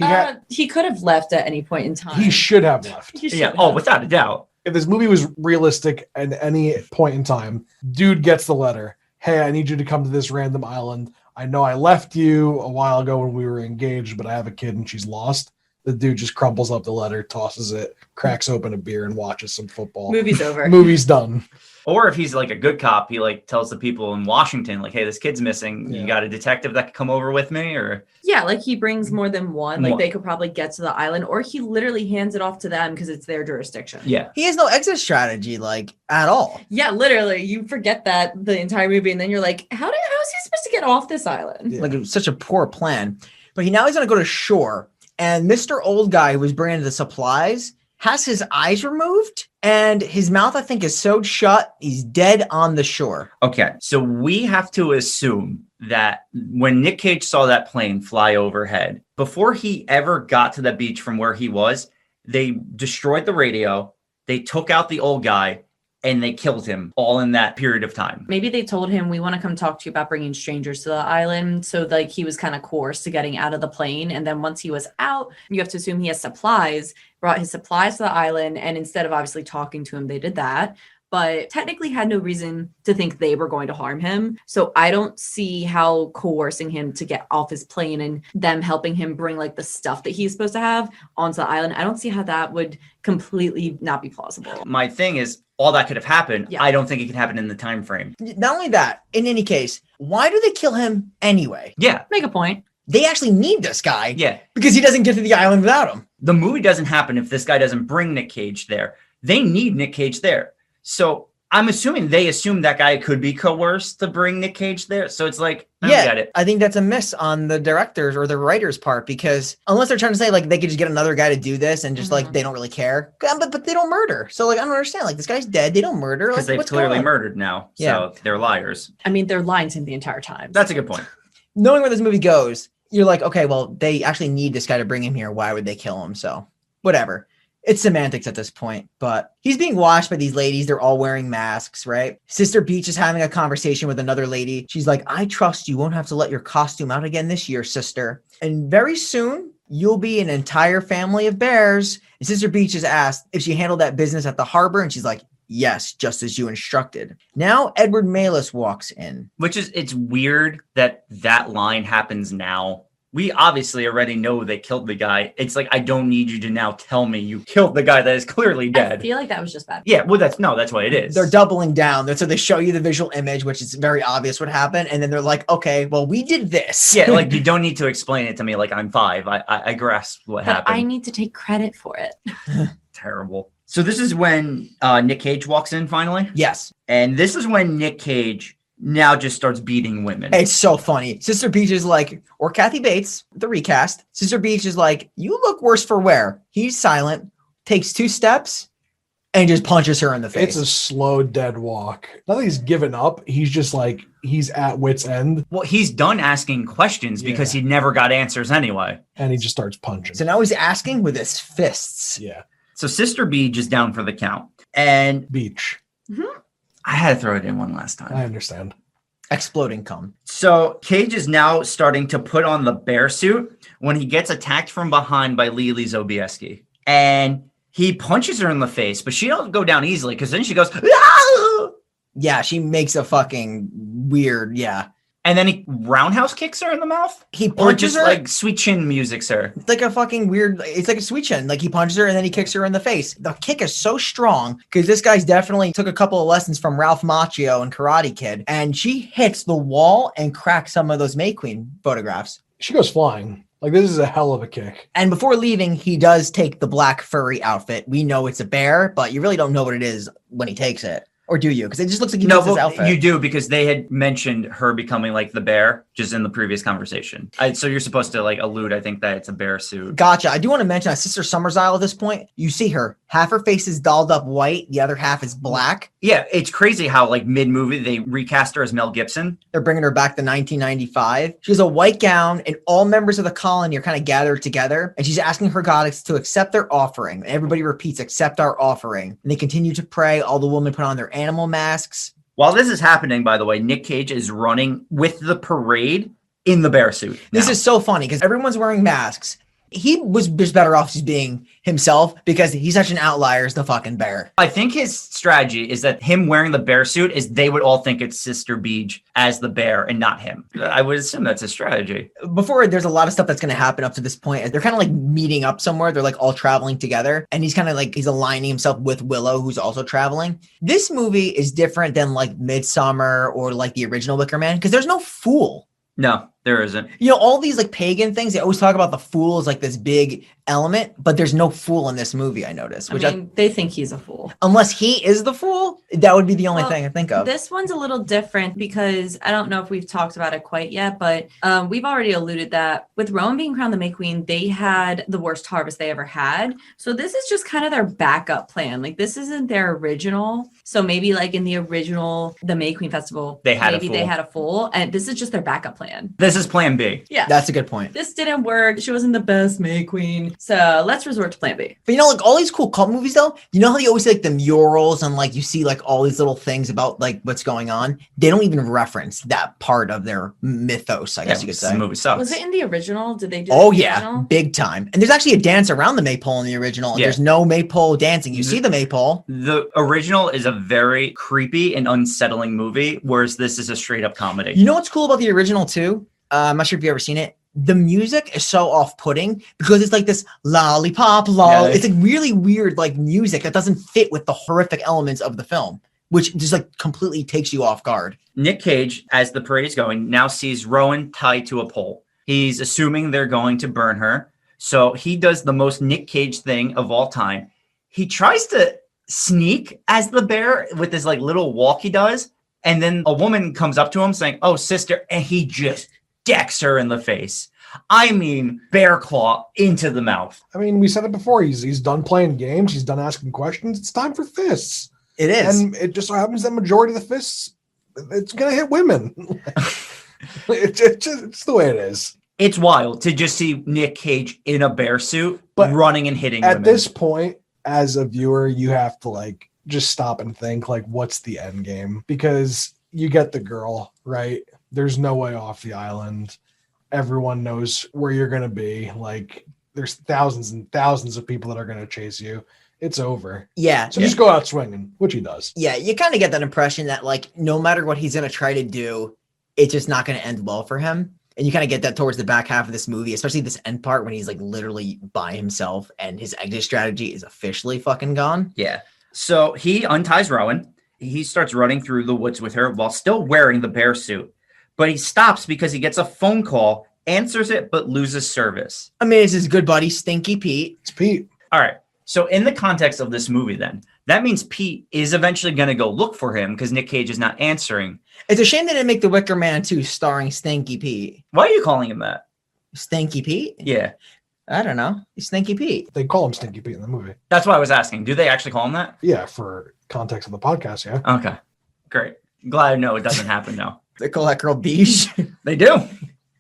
He He could have left at any point in time. He should have left. He should Yeah. have. Oh, without a doubt. If this movie was realistic at any point in time, dude gets the letter. Hey, I need you to come to this random island. I know I left you a while ago when we were engaged, but I have a kid and she's lost. The dude just crumples up the letter, tosses it, cracks open a beer, and watches some football. Movie's over. Movie's done. Or if he's like a good cop, he like tells the people in Washington, like, hey, this kid's missing. Yeah. You got a detective that could come over with me? Or Yeah, like he brings more than one. Like One. they could probably get to the island, or he literally hands it off to them because it's their jurisdiction. yeah. He has no exit strategy, like, at all. Yeah, literally. You forget that the entire movie, and then you're like, how is he supposed to get off this island? Yeah. Like, it was such a poor plan. But now he's going to go to shore. And Mr. Old Guy, who was bringing the supplies, has his eyes removed. And his mouth, I think, is sewed shut. He's dead on the shore. Okay. So we have to assume that when Nick Cage saw that plane fly overhead, before he ever got to the beach from where he was, they destroyed the radio. They took out the old guy. And they killed him all in that period of time. Maybe they told him, we want to come talk to you about bringing strangers to the island. So like he was kind of coerced to getting out of the plane. And then once he was out, you have to assume he has supplies, brought his supplies to the island. And instead of obviously talking to him, they did that. But technically had no reason to think they were going to harm him. So I don't see how coercing him to get off his plane and them helping him bring like the stuff that he's supposed to have onto the island. I don't see how that would completely not be plausible. My thing is, all that could have happened. Yeah. I don't think it can happen in the time frame. Not only that, in any case, why do they kill him anyway? Yeah. Make a point. They actually need this guy. Yeah. Because he doesn't get to the island without him. The movie doesn't happen if this guy doesn't bring Nick Cage there. They need Nick Cage there. So I'm assuming they assume that guy could be coerced to bring Nick Cage there. So it's like, I don't get it. I think that's a miss on the directors or the writers' part, because unless they're trying to say like they could just get another guy to do this and just like they don't really care, but they don't murder. So like I don't understand. Like this guy's dead. They don't murder Because they've clearly murdered now. So they're liars. I mean, they're lying to him the entire time. That's a good point. Knowing where this movie goes, you're like, okay, well, they actually need this guy to bring him here. Why would they kill him? So whatever. It's semantics at this point, but he's being watched by these ladies. They're all wearing masks, right? Sister Beach is having a conversation with another lady. She's like, I trust you won't have to let your costume out again this year, sister. And very soon you'll be an entire family of bears. And Sister Beach is asked if she handled that business at the harbor. And she's like, yes, just as you instructed. Now Edward Malis walks in. It's weird that that line happens now. We obviously already know they killed the guy. It's like, I don't need you to now tell me you killed the guy that is clearly dead. I feel like that was just bad. Yeah, well, that's what it is. They're doubling down. So they show you the visual image, which is very obvious what happened. And then they're like, okay, well, we did this. Yeah, like you don't need to explain it to me like I'm 5. I grasp what But happened. I need to take credit for it. Terrible. So this is when Nick Cage walks in finally. Yes. And this is when Nick Cage now just starts beating women. It's so funny. Sister Beach is like, or Kathy Bates, the recast. Sister Beach is like, you look worse for wear. He's silent, takes 2 steps, and just punches her in the face. It's a slow, dead walk. Not that he's given up. He's just like, he's at wit's end. Well, he's done asking questions because he never got answers anyway. And he just starts punching. So now he's asking with his fists. Yeah. So Sister Beach is down for the count. And Beach. I had to throw it in one last time. I understand. Exploding cum. So Cage is now starting to put on the bear suit when he gets attacked from behind by Lily Sobieski. And he punches her in the face, but she don't go down easily because then she goes, "Ah!" Yeah, she makes a fucking weird, And then he roundhouse kicks her in the mouth? He Or punches just her like sweet chin music's her? It's like a fucking weird, it's like a sweet chin. Like he punches her and then he kicks her in the face. The kick is so strong because this guy's definitely took a couple of lessons from Ralph Macchio and Karate Kid. And she hits the wall and cracks some of those May Queen photographs. She goes flying. Like, this is a hell of a kick. And before leaving, he does take the black furry outfit. We know it's a bear, but you really don't know what it is when he takes it. Or do you? Because it just looks like he takes his outfit. You do, because they had mentioned her becoming like the bear just in the previous conversation. So you're supposed to like allude, I think, that it's a bear suit. Gotcha. I do want to mention Sister SummersIsle at this point. You see her. Half her face is dolled up white. The other half is black. Yeah, it's crazy how like mid-movie they recast her as Mel Gibson. They're bringing her back to 1995. She has a white gown and all members of the colony are kind of gathered together. And she's asking her goddess to accept their offering. Everybody repeats, accept our offering. And they continue to pray. All the women put on their animal masks. While this is happening, by the way, Nick Cage is running with the parade in the bear suit. This is so funny because everyone's wearing masks. He was just better off just being himself because he's such an outlier as the fucking bear. I think his strategy is that him wearing the bear suit is they would all think it's Sister Beach as the bear and not him. I would assume that's a strategy. Before, there's a lot of stuff that's going to happen up to this point. They're kind of like meeting up somewhere. They're like all traveling together. And he's kind of like, he's aligning himself with Willow, who's also traveling. This movie is different than like Midsummer or like the original Wicker Man because there's no fool. No, there isn't. You know, all these like pagan things, they always talk about the fool as like this big element, but there's no fool in this movie, I noticed. I mean, they think he's a fool. Unless he is the fool, that would be the only thing I think of. This one's a little different because I don't know if we've talked about it quite yet, but we've already alluded that with Rowan being crowned the May Queen, they had the worst harvest they ever had. So this is just kind of their backup plan. Like this isn't their original. So maybe like in the original, the May Queen Festival, they had a fool, and this is just their backup plan. This is plan B. Yeah. That's a good point. This didn't work. She wasn't the best May Queen. So let's resort to plan B. But you know, like all these cool cult movies though, you know how they always see like the murals and like you see like all these little things about like what's going on? They don't even reference that part of their mythos, I guess you could say. The movie sucks. Was it in the original? Did they do Oh the yeah, original? big time. And there's actually a dance around the maypole in the original. And there's no maypole dancing. You see the maypole. The original is a very creepy and unsettling movie, whereas this is a straight up comedy. You know what's cool about the original too? I'm not sure if you've ever seen it. the music is so off-putting because it's like this lollipop, lol. Yeah. It's like really weird, like music that doesn't fit with the horrific elements of the film, which just like completely takes you off guard. Nick Cage, as the parade is going, now sees Rowan tied to a pole. He's assuming they're going to burn her. So he does the most Nick Cage thing of all time. He tries to sneak as the bear with this like little walk he does. And then a woman comes up to him saying, "Oh, sister," and he just decks her in the face. I mean, bear claw into the mouth. I mean, we said it before. He's done playing games. He's done asking questions. It's time for fists. It is. And it just so happens that majority of the fists, it's going to hit women. It's the way it is. It's wild to just see Nick Cage in a bear suit, But running and hitting At women. this point, as a viewer, you have to like just stop and think like, what's the end game? Because you get the girl, right? There's no way off the island. Everyone knows where you're going to be. Like there's thousands and thousands of people that are going to chase you. It's over. Yeah. So just go out swinging, which he does. Yeah, you kind of get that impression that like no matter what he's going to try to do, it's just not going to end well for him. And you kind of get that towards the back half of this movie, especially this end part when he's like literally by himself and his exit strategy is officially fucking gone. Yeah. So he unties Rowan. He starts running through the woods with her while still wearing the bear suit. But he stops because he gets a phone call, answers it, but loses service. I mean, it's his good buddy, Stinky Pete. It's Pete. All right. So in the context of this movie, then, that means Pete is eventually going to go look for him because Nick Cage is not answering. It's a shame they didn't make The Wicker Man 2 starring Stinky Pete. Why are you calling him that? Stinky Pete? Yeah. I don't know. He's Stinky Pete. They call him Stinky Pete in the movie. That's why I was asking. Do they actually call him that? Yeah, for context of the podcast, yeah. Okay. Great. Glad I know it doesn't happen now. They call that girl Beige. They do.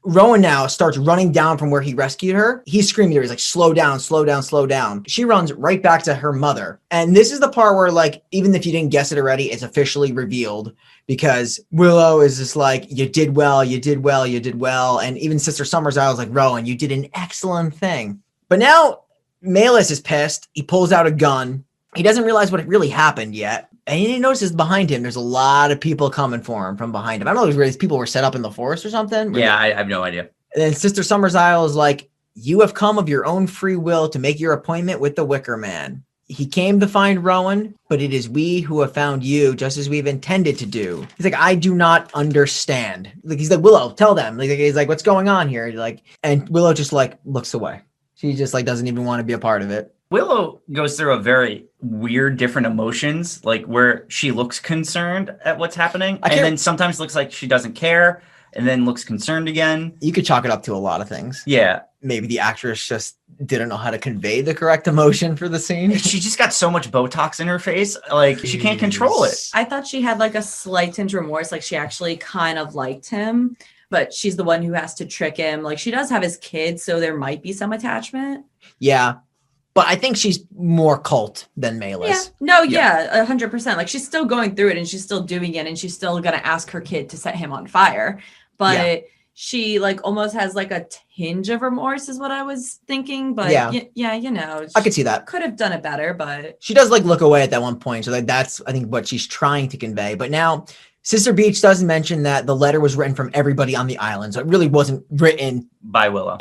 Rowan now starts running down from where he rescued her. He's screaming at her. He's like, slow down, slow down, slow down. She runs right back to her mother. And this is the part where, like, even if you didn't guess it already, it's officially revealed because Willow is just like, you did well, you did well, you did well. And even Sister SummersIsle is like, Rowan, you did an excellent thing. But now Malus is pissed. He pulls out a gun. He doesn't realize what really happened yet. And he notices behind him, there's a lot of people coming for him from behind him. I don't know if these people were set up in the forest or something. Yeah, I have no idea. And then Sister SummersIsle is like, you have come of your own free will to make your appointment with the Wicker Man. He came to find Rowan, but it is we who have found you, just as we've intended to do. He's like, I do not understand. Like he's like, Willow, tell them. Like he's like, what's going on here? Like, and Willow just like looks away. She just like doesn't even want to be a part of it. Willow goes through a very weird, different emotions, like where she looks concerned at what's happening, and then sometimes looks like she doesn't care, and then looks concerned again. You could chalk it up to a lot of things. Yeah. Maybe the actress just didn't know how to convey the correct emotion for the scene. She just got so much Botox in her face, like she can't control it. I thought she had like a slight tinge of remorse, like she actually kind of liked him, but she's the one who has to trick him. Like she does have his kids, so there might be some attachment. Yeah. But I think she's more cult than Malus. Yeah. No, yeah, 100%. Like she's still going through it and she's still doing it and she's still going to ask her kid to set him on fire. But she like almost has like a tinge of remorse is what I was thinking. But yeah, you know. I could see that. Could have done it better, but. She does like look away at that one point. So that's, I think, what she's trying to convey. But now Sister Beach does mention that the letter was written from everybody on the island. So it really wasn't written by Willow.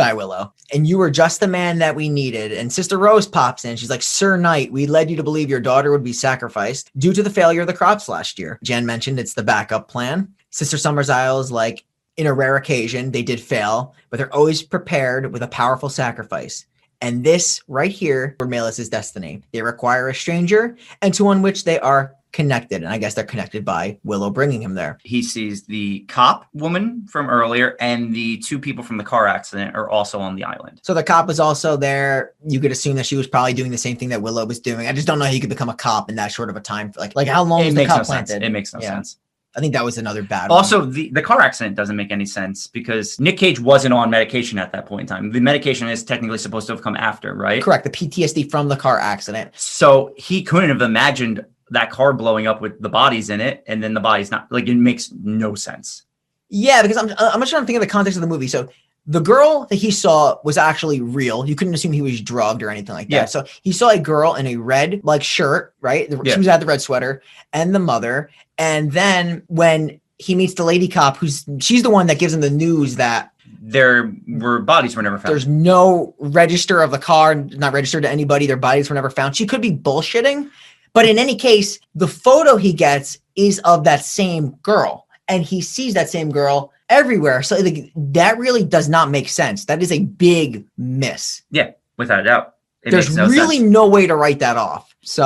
And you were just the man that we needed. And Sister Rose pops in. She's like, Sir Knight, we led you to believe your daughter would be sacrificed due to the failure of the crops last year. Jen mentioned it's the backup plan. Sister SummersIsle is like, in a rare occasion, they did fail, but they're always prepared with a powerful sacrifice. And this right here, for Malus' destiny. They require a stranger and to one which they are connected. And I guess they're connected by Willow bringing him there. He sees the cop woman from earlier and the two people from the car accident are also on the island. So the cop was also there. You could assume that she was probably doing the same thing that Willow was doing. I just don't know how you could become a cop in that short of a time. Like how long was the cop planted? It makes no sense. I think that was another bad Also, one. the car accident doesn't make any sense because Nick Cage wasn't on medication at that point in time. The medication is technically supposed to have come after, right? Correct. The PTSD from the car accident. So he couldn't have imagined that car blowing up with the bodies in it, and then the body's not, like, it makes no sense. Yeah, because I'm just trying to think of the context of the movie. So the girl that he saw was actually real. You couldn't assume he was drugged or anything like that. Yeah. So he saw a girl in a red like shirt, right? She was at the red sweater, and the mother. And then when he meets the lady cop, she's the one that gives him the news that bodies were never found. There's no register of the car, not registered to anybody. Their bodies were never found. She could be bullshitting. But in any case, the photo he gets is of that same girl. And he sees that same girl everywhere. So that really does not make sense. That is a big miss. Yeah, without a doubt. There's really no way to write that off. So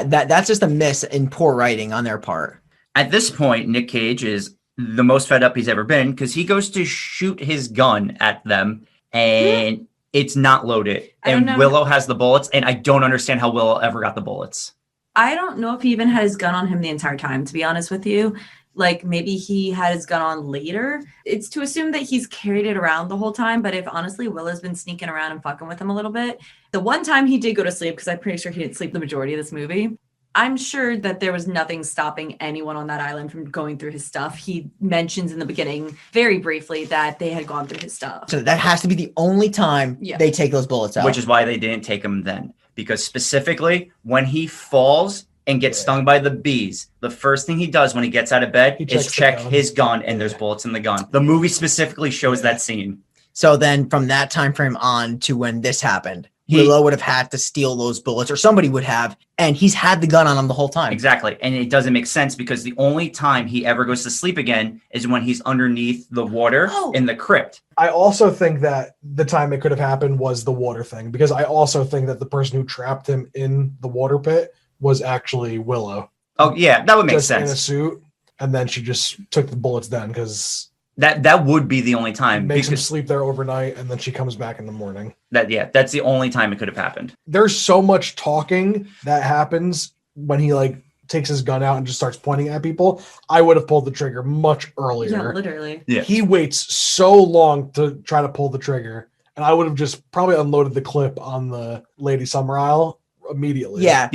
that's just a miss in poor writing on their part. At this point, Nick Cage is the most fed up he's ever been because he goes to shoot his gun at them and it's not loaded. And Willow has the bullets, and I don't understand how Willow ever got the bullets. I don't know if he even had his gun on him the entire time, to be honest with you. Like, maybe he had his gun on later. It's to assume that he's carried it around the whole time. But if honestly, Willow's been sneaking around and fucking with him a little bit. The one time he did go to sleep, because I'm pretty sure he didn't sleep the majority of this movie, I'm sure that there was nothing stopping anyone on that island from going through his stuff. He mentions in the beginning, very briefly, that they had gone through his stuff. So that has to be the only time they take those bullets out. Which is why they didn't take him then. Because specifically, when he falls and gets stung by the bees, the first thing he does when he gets out of bed is check his gun, and there's bullets in the gun. The movie specifically shows that scene. So then from that time frame on to when this happened, Willow would have had to steal those bullets, or somebody would have, and he's had the gun on him the whole time. Exactly. And it doesn't make sense because the only time he ever goes to sleep again is when he's underneath the water in the crypt. I also think that the time it could have happened was the water thing, because I also think that the person who trapped him in the water pit was actually Willow. Oh, yeah, that would make just sense. In a suit, and then she just took the bullets then, because that would be the only time. Makes him sleep there overnight, and then she comes back in the morning. That's the only time it could have happened. There's so much talking that happens when he takes his gun out and just starts pointing at people. I would have pulled the trigger much earlier. Yeah, literally. Yeah. He waits so long to try to pull the trigger, and I would have just probably unloaded the clip on the Lady SummersIsle immediately. Yeah.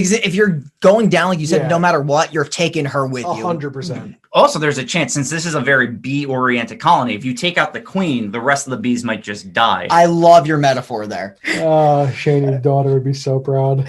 If you're going down, like you said, no matter what, you're taking her with you. 100%. Also, there's a chance, since this is a very bee-oriented colony, if you take out the queen, the rest of the bees might just die. I love your metaphor there. Shane's daughter would be so proud.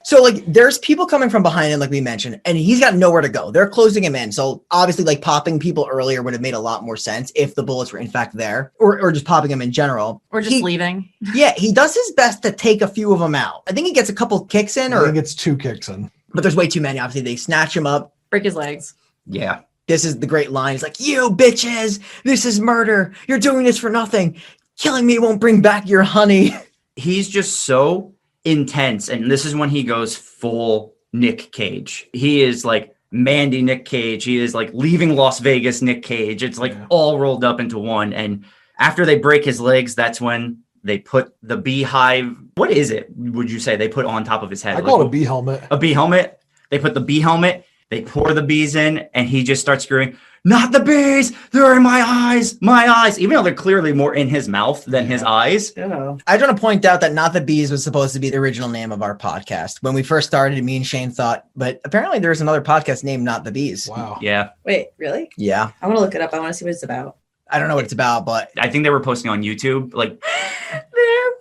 So there's people coming from behind him, like we mentioned, and he's got nowhere to go. They're closing him in. So obviously popping people earlier would have made a lot more sense if the bullets were in fact there, or just popping him in general. Or just leaving. Yeah, he does his best to take a few of them out. I think he gets a couple kicks in. I think it's 2 kicks in. But there's way too many. Obviously, they snatch him up. Break his legs. Yeah. This is the great line. He's like, "You bitches, this is murder. You're doing this for nothing. Killing me won't bring back your honey." He's just so intense, and this is when he goes full Nick Cage. He is like Mandy Nick Cage. He is like leaving Las Vegas Nick Cage. It's all rolled up into one. And after they break his legs, that's when they put the beehive. What is it? Would you say they put on top of his head? I call it a bee helmet. A bee helmet. They put the bee helmet. They pour the bees in, and he just starts screaming, "Not the bees! They're in my eyes! My eyes!" Even though they're clearly more in his mouth than his eyes. Yeah. I want to point out that Not the Bees was supposed to be the original name of our podcast. When we first started, me and Shane thought, but apparently there's another podcast named Not the Bees. Wow. Yeah. Wait, really? Yeah. I want to look it up. I want to see what it's about. I don't know what it's about, but I think they were posting on YouTube. Their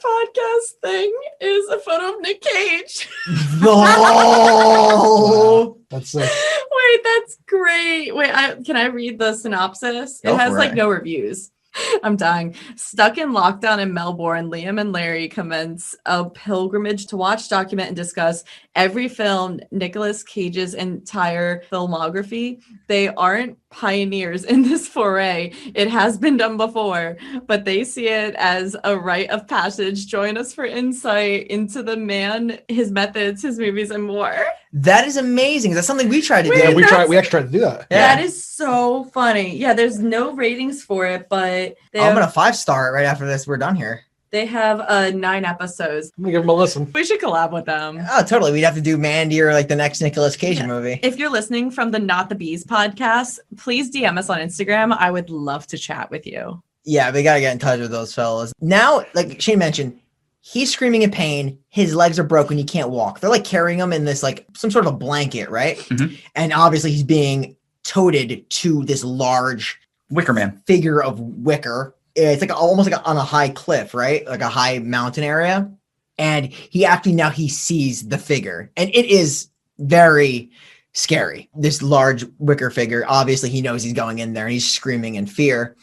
podcast thing is a photo of Nick Cage. No. That's sick. Wait, that's great. Wait, can I read the synopsis? Go it has for it. no reviews. I'm dying. Stuck in lockdown in Melbourne, Liam and Larry commence a pilgrimage to watch, document, and discuss every film Nicolas Cage's entire filmography. They aren't pioneers in this foray. It has been done before, but they see it as a rite of passage. Join us for insight into the man, his methods, his movies, and more. That is amazing. That's something we tried to do. Yeah, we actually tried to do that. Yeah. That is so funny. Yeah, there's no ratings for it, but I'm gonna 5-star it right after this. We're done here. they have 9 episodes. I'm gonna give them a listen. We should collab with them. Oh, totally. We'd have to do Mandy or the next Nicolas Cage movie. If you're listening from the Not the Bees podcast, please DM us on Instagram. I would love to chat with you. Yeah, we gotta get in touch with those fellas. Now, like Shane mentioned, he's screaming in pain. His legs are broken. He can't walk. They're carrying him in this some sort of a blanket, right? Mm-hmm. And obviously he's being toted to this large Wicker Man figure of wicker. It's almost on a high cliff, right? Like a high mountain area. And he sees the figure, and it is very scary. This large wicker figure. Obviously he knows he's going in there and he's screaming in fear.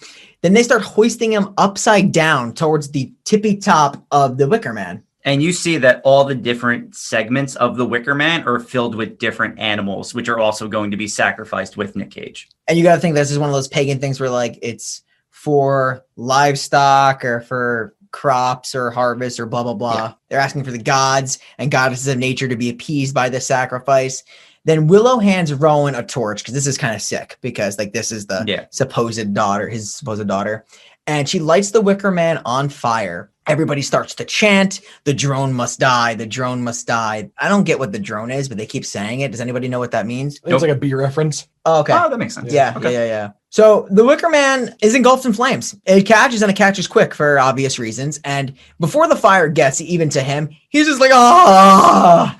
Then they start hoisting him upside down towards the tippy top of the Wicker Man. And you see that all the different segments of the Wicker Man are filled with different animals, which are also going to be sacrificed with Nick Cage. And you got to think this is one of those pagan things where like it's for livestock or for crops or harvest or blah, blah, blah. Yeah. They're asking for the gods and goddesses of nature to be appeased by the sacrifice. Then Willow hands Rowan a torch because this is kind of sick because like this is the supposed daughter, his supposed daughter. And she lights the Wicker Man on fire. Everybody starts to chant, the drone must die, the drone must die. I don't get what the drone is, but they keep saying it. Does anybody know what that means? It's like a B reference. Oh, okay. Oh, that makes sense. Yeah, okay. yeah. So the Wicker Man is engulfed in flames. It catches and it catches quick for obvious reasons. And before the fire gets even to him, he's just like, ah.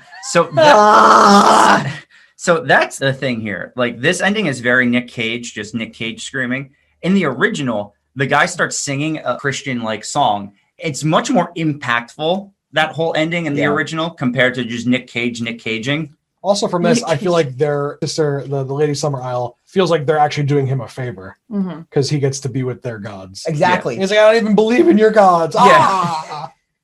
So that's the thing here. Like this ending is very Nick Cage, just Nick Cage screaming. In the original, the guy starts singing a Christian like song. It's much more impactful, that whole ending in the original compared to just Nick Caging. Also from this, I feel like their sister, the Lady SummersIsle, feels like they're actually doing him a favor because he gets to be with their gods. Exactly. He's like, I don't even believe in your gods.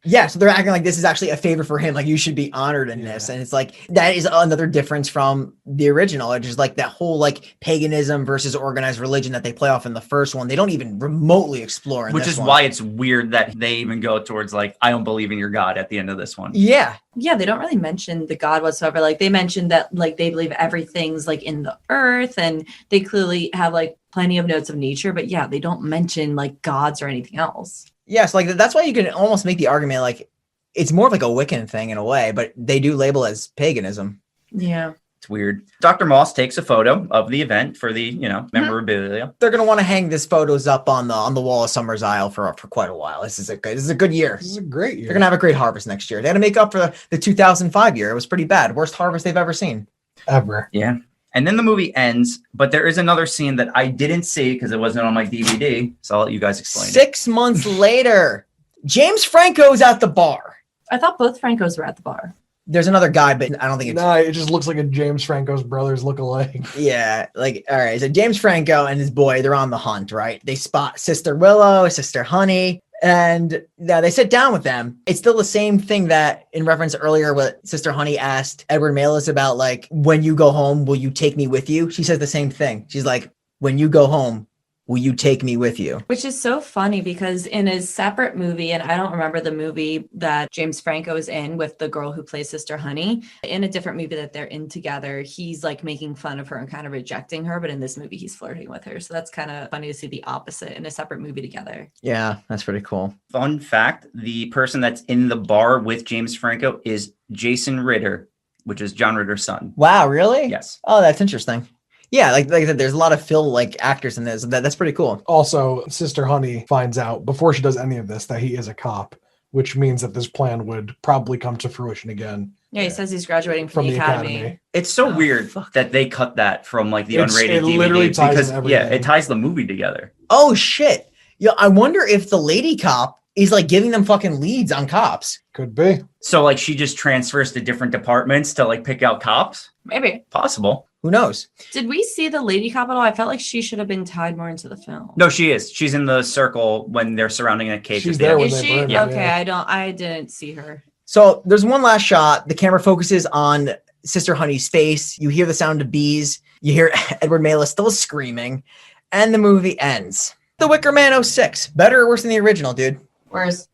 Yeah, so they're acting like this is actually a favor for him. Like, you should be honored in this. And it's like, that is another difference from the original. It's just like that whole like paganism versus organized religion that they play off in the first one. They don't even remotely explore in Which this is one. why it's weird that they even go towards like, I don't believe in your God at the end of this one. Yeah. Yeah, they don't really mention the God whatsoever. Like they mentioned that like they believe everything's like in the earth and they clearly have like plenty of notes of nature. But yeah, they don't mention like gods or anything else. Yes, like that's why you can almost make the argument like it's more of like a Wiccan thing in a way, but they do label it as paganism. Yeah. It's weird. Dr. Moss takes a photo of the event for the, memorabilia. They're going to want to hang these photos up on the wall of SummersIsle for quite a while. This is a good year. This is a great year. They're going to have a great harvest next year. They got to make up for the 2005 year. It was pretty bad. Worst harvest they've ever seen. Ever. Yeah. And then the movie ends, but there is another scene that I didn't see because it wasn't on my DVD. So I'll let you guys explain. 6 months later, James Franco's at the bar. I thought both Francos were at the bar. There's another guy, but I don't think it's... No, it just looks like a James Franco's brothers look alike. Yeah, like, all right. So James Franco and his boy, they're on the hunt, right? They spot Sister Willow, Sister Honey, and they sit down with them. It's still the same thing that in reference earlier what Sister Honey asked Edward Malis about, like, when you go home, will you take me with you? She says the same thing. She's like, when you go home, will you take me with you? Which is so funny because in his separate movie, and I don't remember the movie that James Franco is in with the girl who plays Sister Honey, in a different movie that they're in together, he's like making fun of her and kind of rejecting her. But in this movie, he's flirting with her. So that's kind of funny to see the opposite in a separate movie together. Yeah, that's pretty cool. Fun fact, the person that's in the bar with James Franco is Jason Ritter, which is John Ritter's son. Wow, really? Yes. Oh, that's interesting. Yeah, like I said, there's a lot of Phil like actors in this. That's pretty cool. Also, Sister Honey finds out before she does any of this that he is a cop, which means that this plan would probably come to fruition again. Yeah, he says he's graduating from the academy. It's so weird that they cut that from like the unrated DVD literally ties because everything. it ties the movie together. Oh shit! Yeah, I wonder if the lady cop is like giving them fucking leads on cops. Could be. So like she just transfers to different departments to like pick out cops. Maybe. Possible. Who knows? Did we see the lady cop at all? I felt like she should have been tied more into the film. No, she is. She's in the circle when they're surrounding a cage. She's there when Is they she? burn her, Okay, yeah. I didn't see her. So there's one last shot. The camera focuses on Sister Honey's face. You hear the sound of bees. You hear Edward Malis still screaming. And the movie ends. The Wicker Man 06. Better or worse than the original, dude? Worse.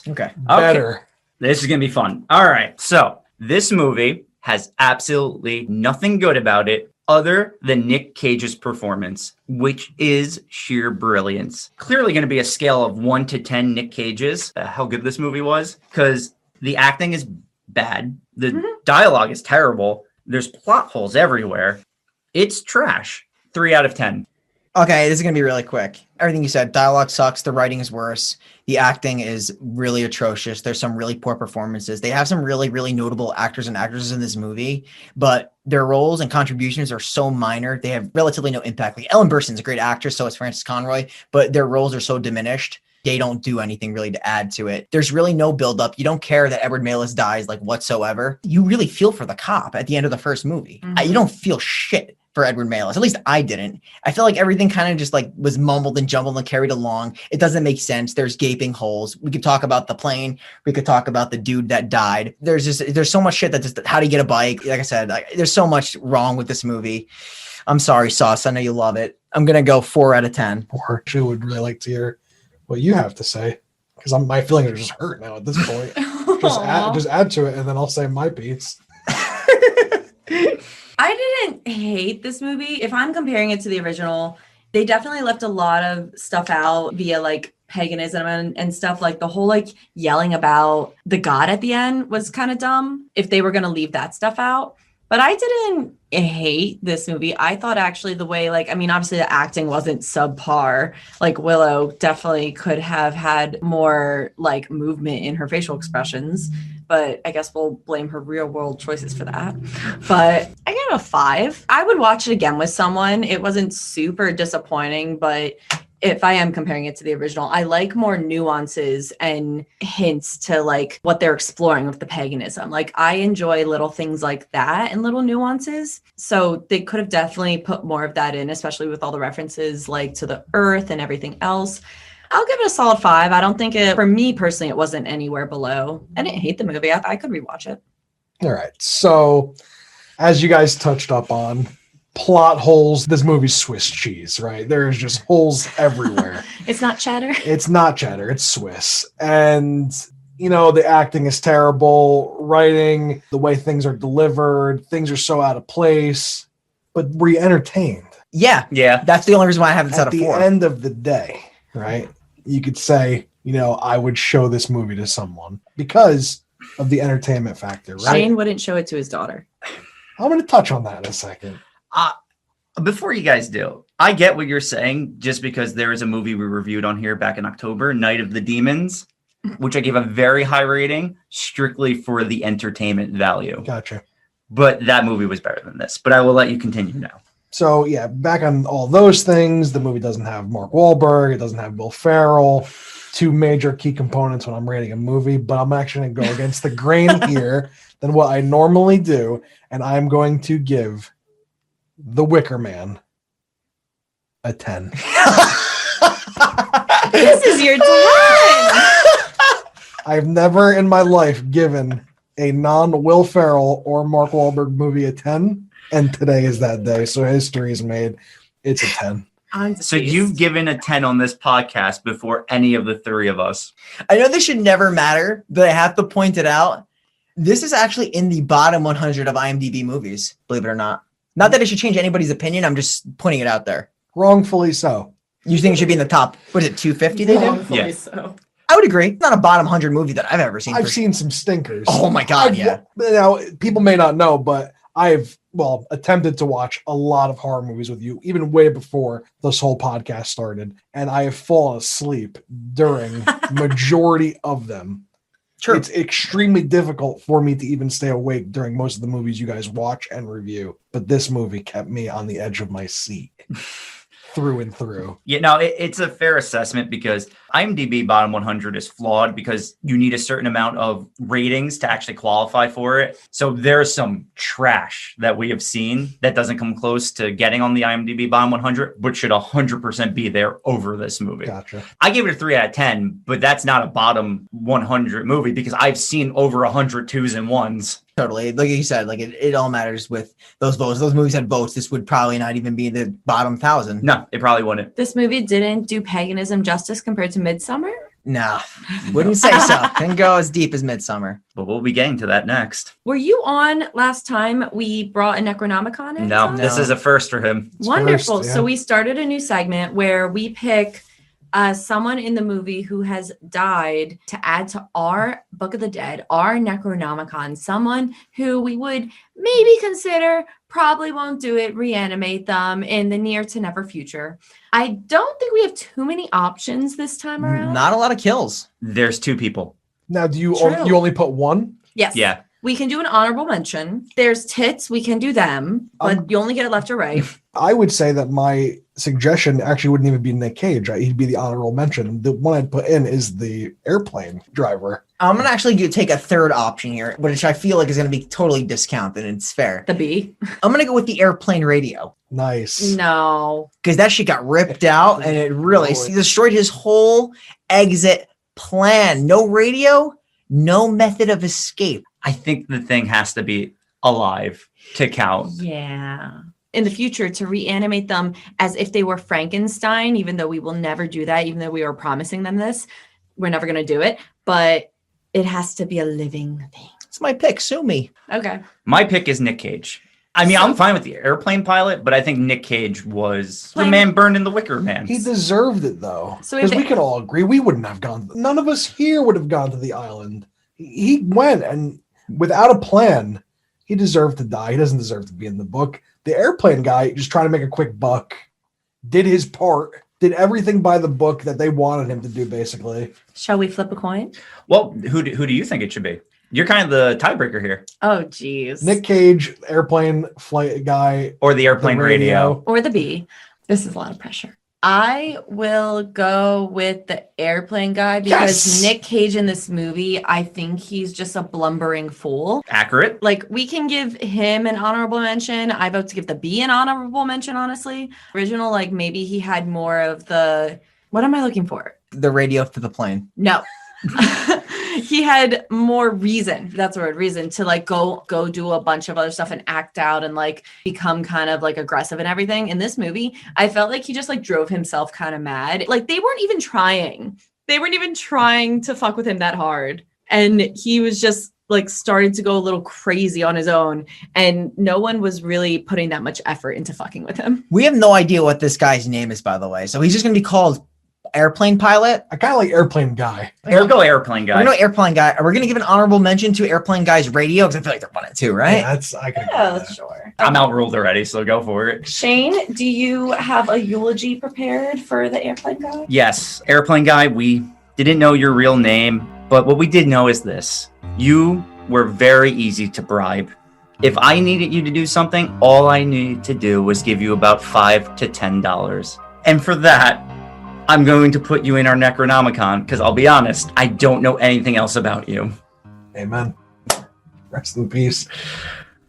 Okay. Better. This is going to be fun. All right. So this movie has absolutely nothing good about it other than Nick Cage's performance, which is sheer brilliance. Clearly going to be a scale of 1 to 10 Nick Cages, how good this movie was, because the acting is bad. The dialogue is terrible. There's plot holes everywhere. It's trash. 3 out of 10. Okay, this is going to be really quick. Everything you said, dialogue sucks. The writing is worse. The acting is really atrocious. There's some really poor performances. They have some really, really notable actors and actresses in this movie, but their roles and contributions are so minor. They have relatively no impact. Like Ellen Burstyn's a great actress, so is Frances Conroy, but their roles are so diminished. They don't do anything really to add to it. There's really no buildup. You don't care that Edward Malis dies like whatsoever. You really feel for the cop at the end of the first movie. You don't feel shit for Edward Malis. At least I didn't. I feel like everything kind of just like was mumbled and jumbled and carried along. It doesn't make sense. There's gaping holes. We could talk about the plane. We could talk about the dude that died. There's so much shit that just how do you get a bike? Like I said, there's so much wrong with this movie. I'm sorry, Sauce. I know you love it. I'm gonna go 4 out of 10. Or she would really like to hear what you have to say, because my feelings are just hurt now at this point. just add to it, and then I'll say my piece. I didn't hate this movie. If I'm comparing it to the original, they definitely left a lot of stuff out via like paganism and stuff. Like the whole like yelling about the god at the end was kind of dumb if they were going to leave that stuff out. But I didn't hate this movie. I thought actually the way, like, I mean, obviously the acting wasn't subpar. Like Willow definitely could have had more like movement in her facial expressions, but I guess we'll blame her real world choices for that. But I gave it a 5. I would watch it again with someone. It wasn't super disappointing, but if I am comparing it to the original, I like more nuances and hints to like what they're exploring with the paganism. Like I enjoy little things like that and little nuances. So they could have definitely put more of that in, especially with all the references like to the earth and everything else. I'll give it a solid 5. I don't think for me personally, it wasn't anywhere below. I didn't hate the movie. I could rewatch it. All right. So as you guys touched up on, plot holes. This movie's Swiss cheese, right? There's just holes everywhere. It's not cheddar. It's not cheddar. It's Swiss. And, you know, the acting is terrible. Writing, the way things are delivered, things are so out of place. But were you entertained? Yeah. That's the only reason why I have this out At of 4. the end of the day, right? You could say, you know, I would show this movie to someone because of the entertainment factor, right? Shane wouldn't show it to his daughter. I'm going to touch on that in a second. Before you guys do, I get what you're saying, just because there is a movie we reviewed on here back in October, Night of the Demons, which I gave a very high rating strictly for the entertainment value. Gotcha. But that movie was better than this. But I will let you continue now. So, yeah, back on all those things, the movie doesn't have Mark Wahlberg. It doesn't have Will Ferrell, 2 major key components when I'm rating a movie. But I'm actually going to go against the grain here than what I normally do. And I'm going to give The Wicker Man a 10. This is your time. I've never in my life given a non-Will Ferrell or Mark Wahlberg movie a 10. And today is that day. So history is made. It's a 10. So you've given a 10 on this podcast before any of the 3 of us. I know this should never matter, but I have to point it out. This is actually in the bottom 100 of IMDb movies, believe it or not. Not that it should change anybody's opinion. I'm just putting it out there. Wrongfully so. You think it should be in the top, what is it, 250 they do? Wrongfully Yeah. so. I would agree. It's not a bottom 100 movie that I've ever seen. I've seen some stinkers. Oh my God, yeah. Now, people may not know, but I've, attempted to watch a lot of horror movies with you, even way before this whole podcast started. And I have fallen asleep during majority of them. Sure. It's extremely difficult for me to even stay awake during most of the movies you guys watch and review. But this movie kept me on the edge of my seat through and through. Yeah, no, it's a fair assessment because IMDb bottom 100 is flawed because you need a certain amount of ratings to actually qualify for it. So there's some trash that we have seen that doesn't come close to getting on the IMDb bottom 100, but should 100% be there over this movie. Gotcha. I gave it a 3 out of 10, but that's not a bottom 100 movie because I've seen over 100 2s and 1s. Totally. Like you said, like it all matters with those votes. Those movies had votes. This would probably not even be the bottom 1,000. No, it probably wouldn't. This movie didn't do paganism justice compared to Midsummer. Nah, wouldn't say so. Didn't go as deep as Midsummer. But we'll be getting to that next. Were you on last time we brought a Necronomicon in? No, this is a first for him. Wonderful. First, yeah. So we started a new segment where we pick someone in the movie who has died to add to our Book of the Dead, our Necronomicon, someone who we would maybe consider, probably won't do it, reanimate them in the near to never future. I don't think we have too many options this time around. Not a lot of kills. There's 2 people. Now, do you True. you only put one? Yes. Yeah. We can do an honorable mention. There's tits. We can do them, but you only get it left or right. I would say that my suggestion actually wouldn't even be Nick Cage. Right? He'd be the honorable mention. The one I'd put in is the airplane driver. I'm going to actually take a third option here, which I feel like is going to be totally discounted, and it's fair. The bee. I'm going to go with the airplane radio. Nice. No. Because that shit got ripped out, and it really destroyed his whole exit plan. No radio, no method of escape. I think the thing has to be alive to count. Yeah. In the future, to reanimate them as if they were Frankenstein, even though we will never do that, even though we are promising them this, we're never going to do it. But it has to be a living thing. It's my pick. Sue me. Okay. My pick is Nick Cage. I mean, I'm fine with the airplane pilot, but I think Nick Cage was the man burned in the Wicker Man. He deserved it, though. So because we could all agree we wouldn't have gone. None of us here would have gone to the island. He went, and without a plan, he deserved to die. He doesn't deserve to be in the book. The airplane guy, just trying to make a quick buck, did his part, did everything by the book that they wanted him to do, basically. Shall we flip a coin? Well, who do you think it should be? You're kind of the tiebreaker here. Oh, geez. Nick Cage, airplane flight guy. Or the airplane radio. Or the bee. This is a lot of pressure. I will go with the airplane guy because Nick Cage in this movie, I think he's just a blumbering fool. Accurate. Like, we can give him an honorable mention. I vote to give the bee an honorable mention, honestly. Original, like, maybe he had more of the... What am I looking for? The radio to the plane. No. He had more reason, that's the word, reason to like go do a bunch of other stuff and act out and like become kind of like aggressive and everything. In this movie, I felt like he just like drove himself kind of mad. Like they weren't even trying. They weren't even trying to fuck with him that hard. And he was just like started to go a little crazy on his own. And no one was really putting that much effort into fucking with him. We have no idea what this guy's name is, by the way. So he's just going to be called Airplane Pilot. I kind of like Airplane Guy. We'll go Airplane Guy. We're going to Airplane Guy. Are we going to give an honorable mention to Airplane Guy's radio? Because I feel like they're one and two, right? Yeah, Yeah, sure. I'm outruled already, so go for it. Shane, do you have a eulogy prepared for the airplane guy? Yes, Airplane Guy, we didn't know your real name, but what we did know is this. You were very easy to bribe. If I needed you to do something, all I needed to do was give you about $5 to $10. And for that, I'm going to put you in our Necronomicon, because I'll be honest, I don't know anything else about you. Amen. Rest in peace.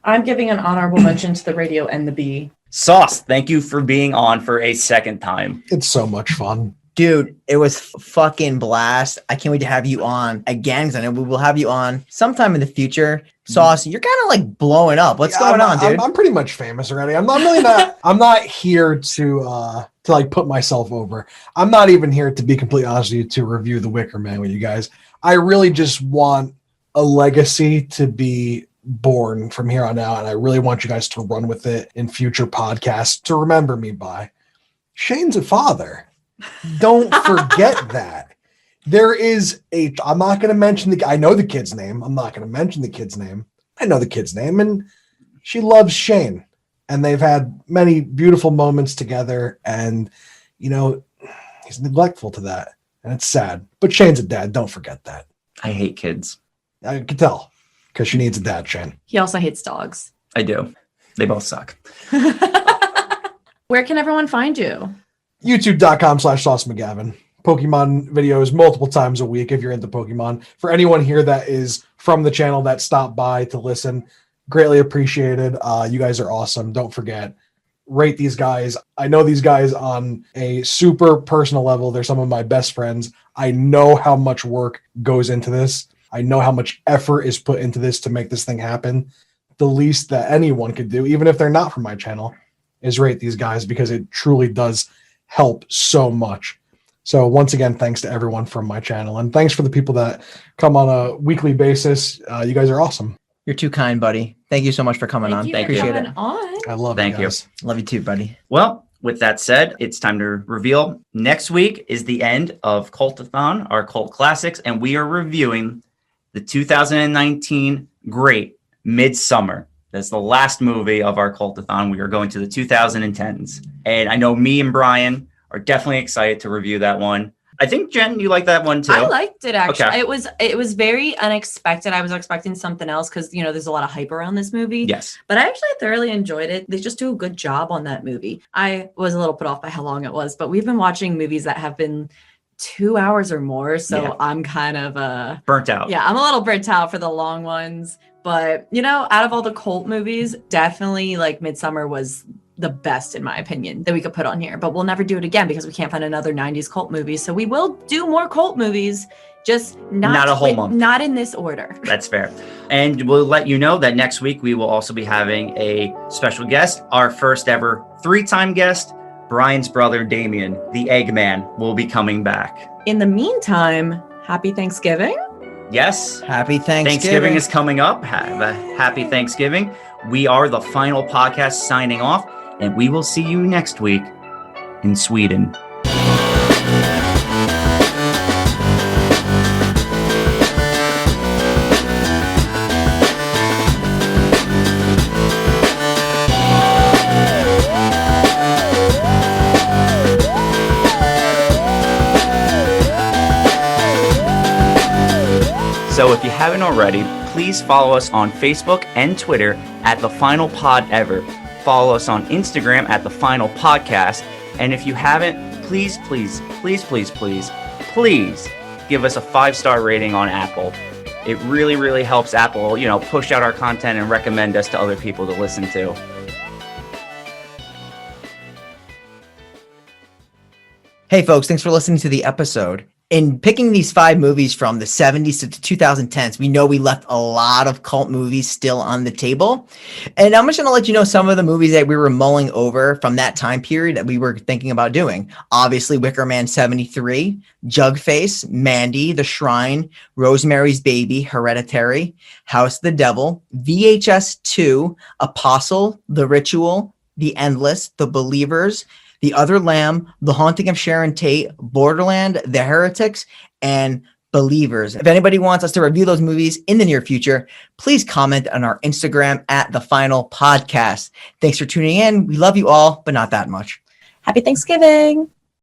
I'm giving an honorable mention to the radio and the bee. Sauce, thank you for being on for a second time. It's so much fun. Dude, it was fucking blast. I can't wait to have you on again, because I know we will have you on sometime in the future. Sauce, you're kind of like blowing up. What's going on, dude? I'm pretty much famous already. I'm really not. I'm not here to like put myself over. I'm not even here, to be completely honest with you, to review the Wicker Man with you guys. I really just want a legacy to be born from here on out, and I really want you guys to run with it in future podcasts to remember me by. Shane's a father. Don't forget that. There is I'm not going to mention I know the kid's name. I'm not going to mention the kid's name. I know the kid's name, and she loves Shane, and they've had many beautiful moments together, and, you know, he's neglectful to that, and it's sad. But Shane's a dad. Don't forget that. I hate kids. I can tell, because she needs a dad, Shane. He also hates dogs. I do. They both suck. Where can everyone find you? YouTube.com/Sauce McGavin. Pokemon videos multiple times a week if you're into Pokemon. For anyone here that is from the channel that stopped by to listen, greatly appreciated. You guys are awesome. Don't forget, rate these guys. I know these guys on a super personal level. They're some of my best friends. I know how much work goes into this. I know how much effort is put into this to make this thing happen. The least that anyone could do, even if they're not from my channel, is rate these guys, because it truly does help so much. So once again, thanks to everyone from my channel, and thanks for the people that come on a weekly basis. You guys are awesome. You're too kind, buddy. Thank you so much for coming on. Thank you. Appreciate it. On. I love Thank you guys. Love you too, buddy. Well, with that said, it's time to reveal. Next week is the end of Cultathon, our Kult Classics, and we are reviewing the 2019 great Midsummer. That's the last movie of our Cultathon. We are going to the 2010s. And I know me and Brian are definitely excited to review that one. I think, Jen, you like that one too. I liked it actually. Okay. It was very unexpected. I was expecting something else because there's a lot of hype around this movie. Yes. But I actually thoroughly enjoyed it. They just do a good job on that movie. I was a little put off by how long it was, but we've been watching movies that have been 2 hours or more. So Yeah. I'm kind of Burnt out. yeah, I'm a little burnt out for the long ones. But out of all the cult movies, definitely like Midsummer was the best in my opinion that we could put on here. But we'll never do it again because we can't find another 90s cult movie. So we will do more cult movies, just not a whole month. Not in this order. That's fair. And we'll let you know that next week we will also be having a special guest, our first ever 3-time guest, Brian's brother Damien, the Eggman, will be coming back. In the meantime, happy Thanksgiving. Yes. Happy Thanksgiving. Thanksgiving is coming up. Have a happy Thanksgiving. We are the final podcast signing off, and we will see you next week in Sweden. So if you haven't already, please follow us on Facebook and Twitter at The Final Pod Ever. Follow us on Instagram at The Final Podcast. And if you haven't, please, please, please, please, please, please give us a 5-star rating on Apple. It really, really helps Apple, push out our content and recommend us to other people to listen to. Hey folks, thanks for listening to the episode. In picking these 5 movies from the 70s to the 2010s, we know we left a lot of cult movies still on the table. And I'm just going to let you know some of the movies that we were mulling over from that time period that we were thinking about doing. Obviously, Wicker Man 73, Jugface, Mandy, The Shrine, Rosemary's Baby, Hereditary, House of the Devil, VHS 2, Apostle, The Ritual, The Endless, The Believers, The Other Lamb, The Haunting of Sharon Tate, Borderland, The Heretics, and Believers. If anybody wants us to review those movies in the near future, please comment on our Instagram at The Final Podcast. Thanks for tuning in. We love you all, but not that much. Happy Thanksgiving.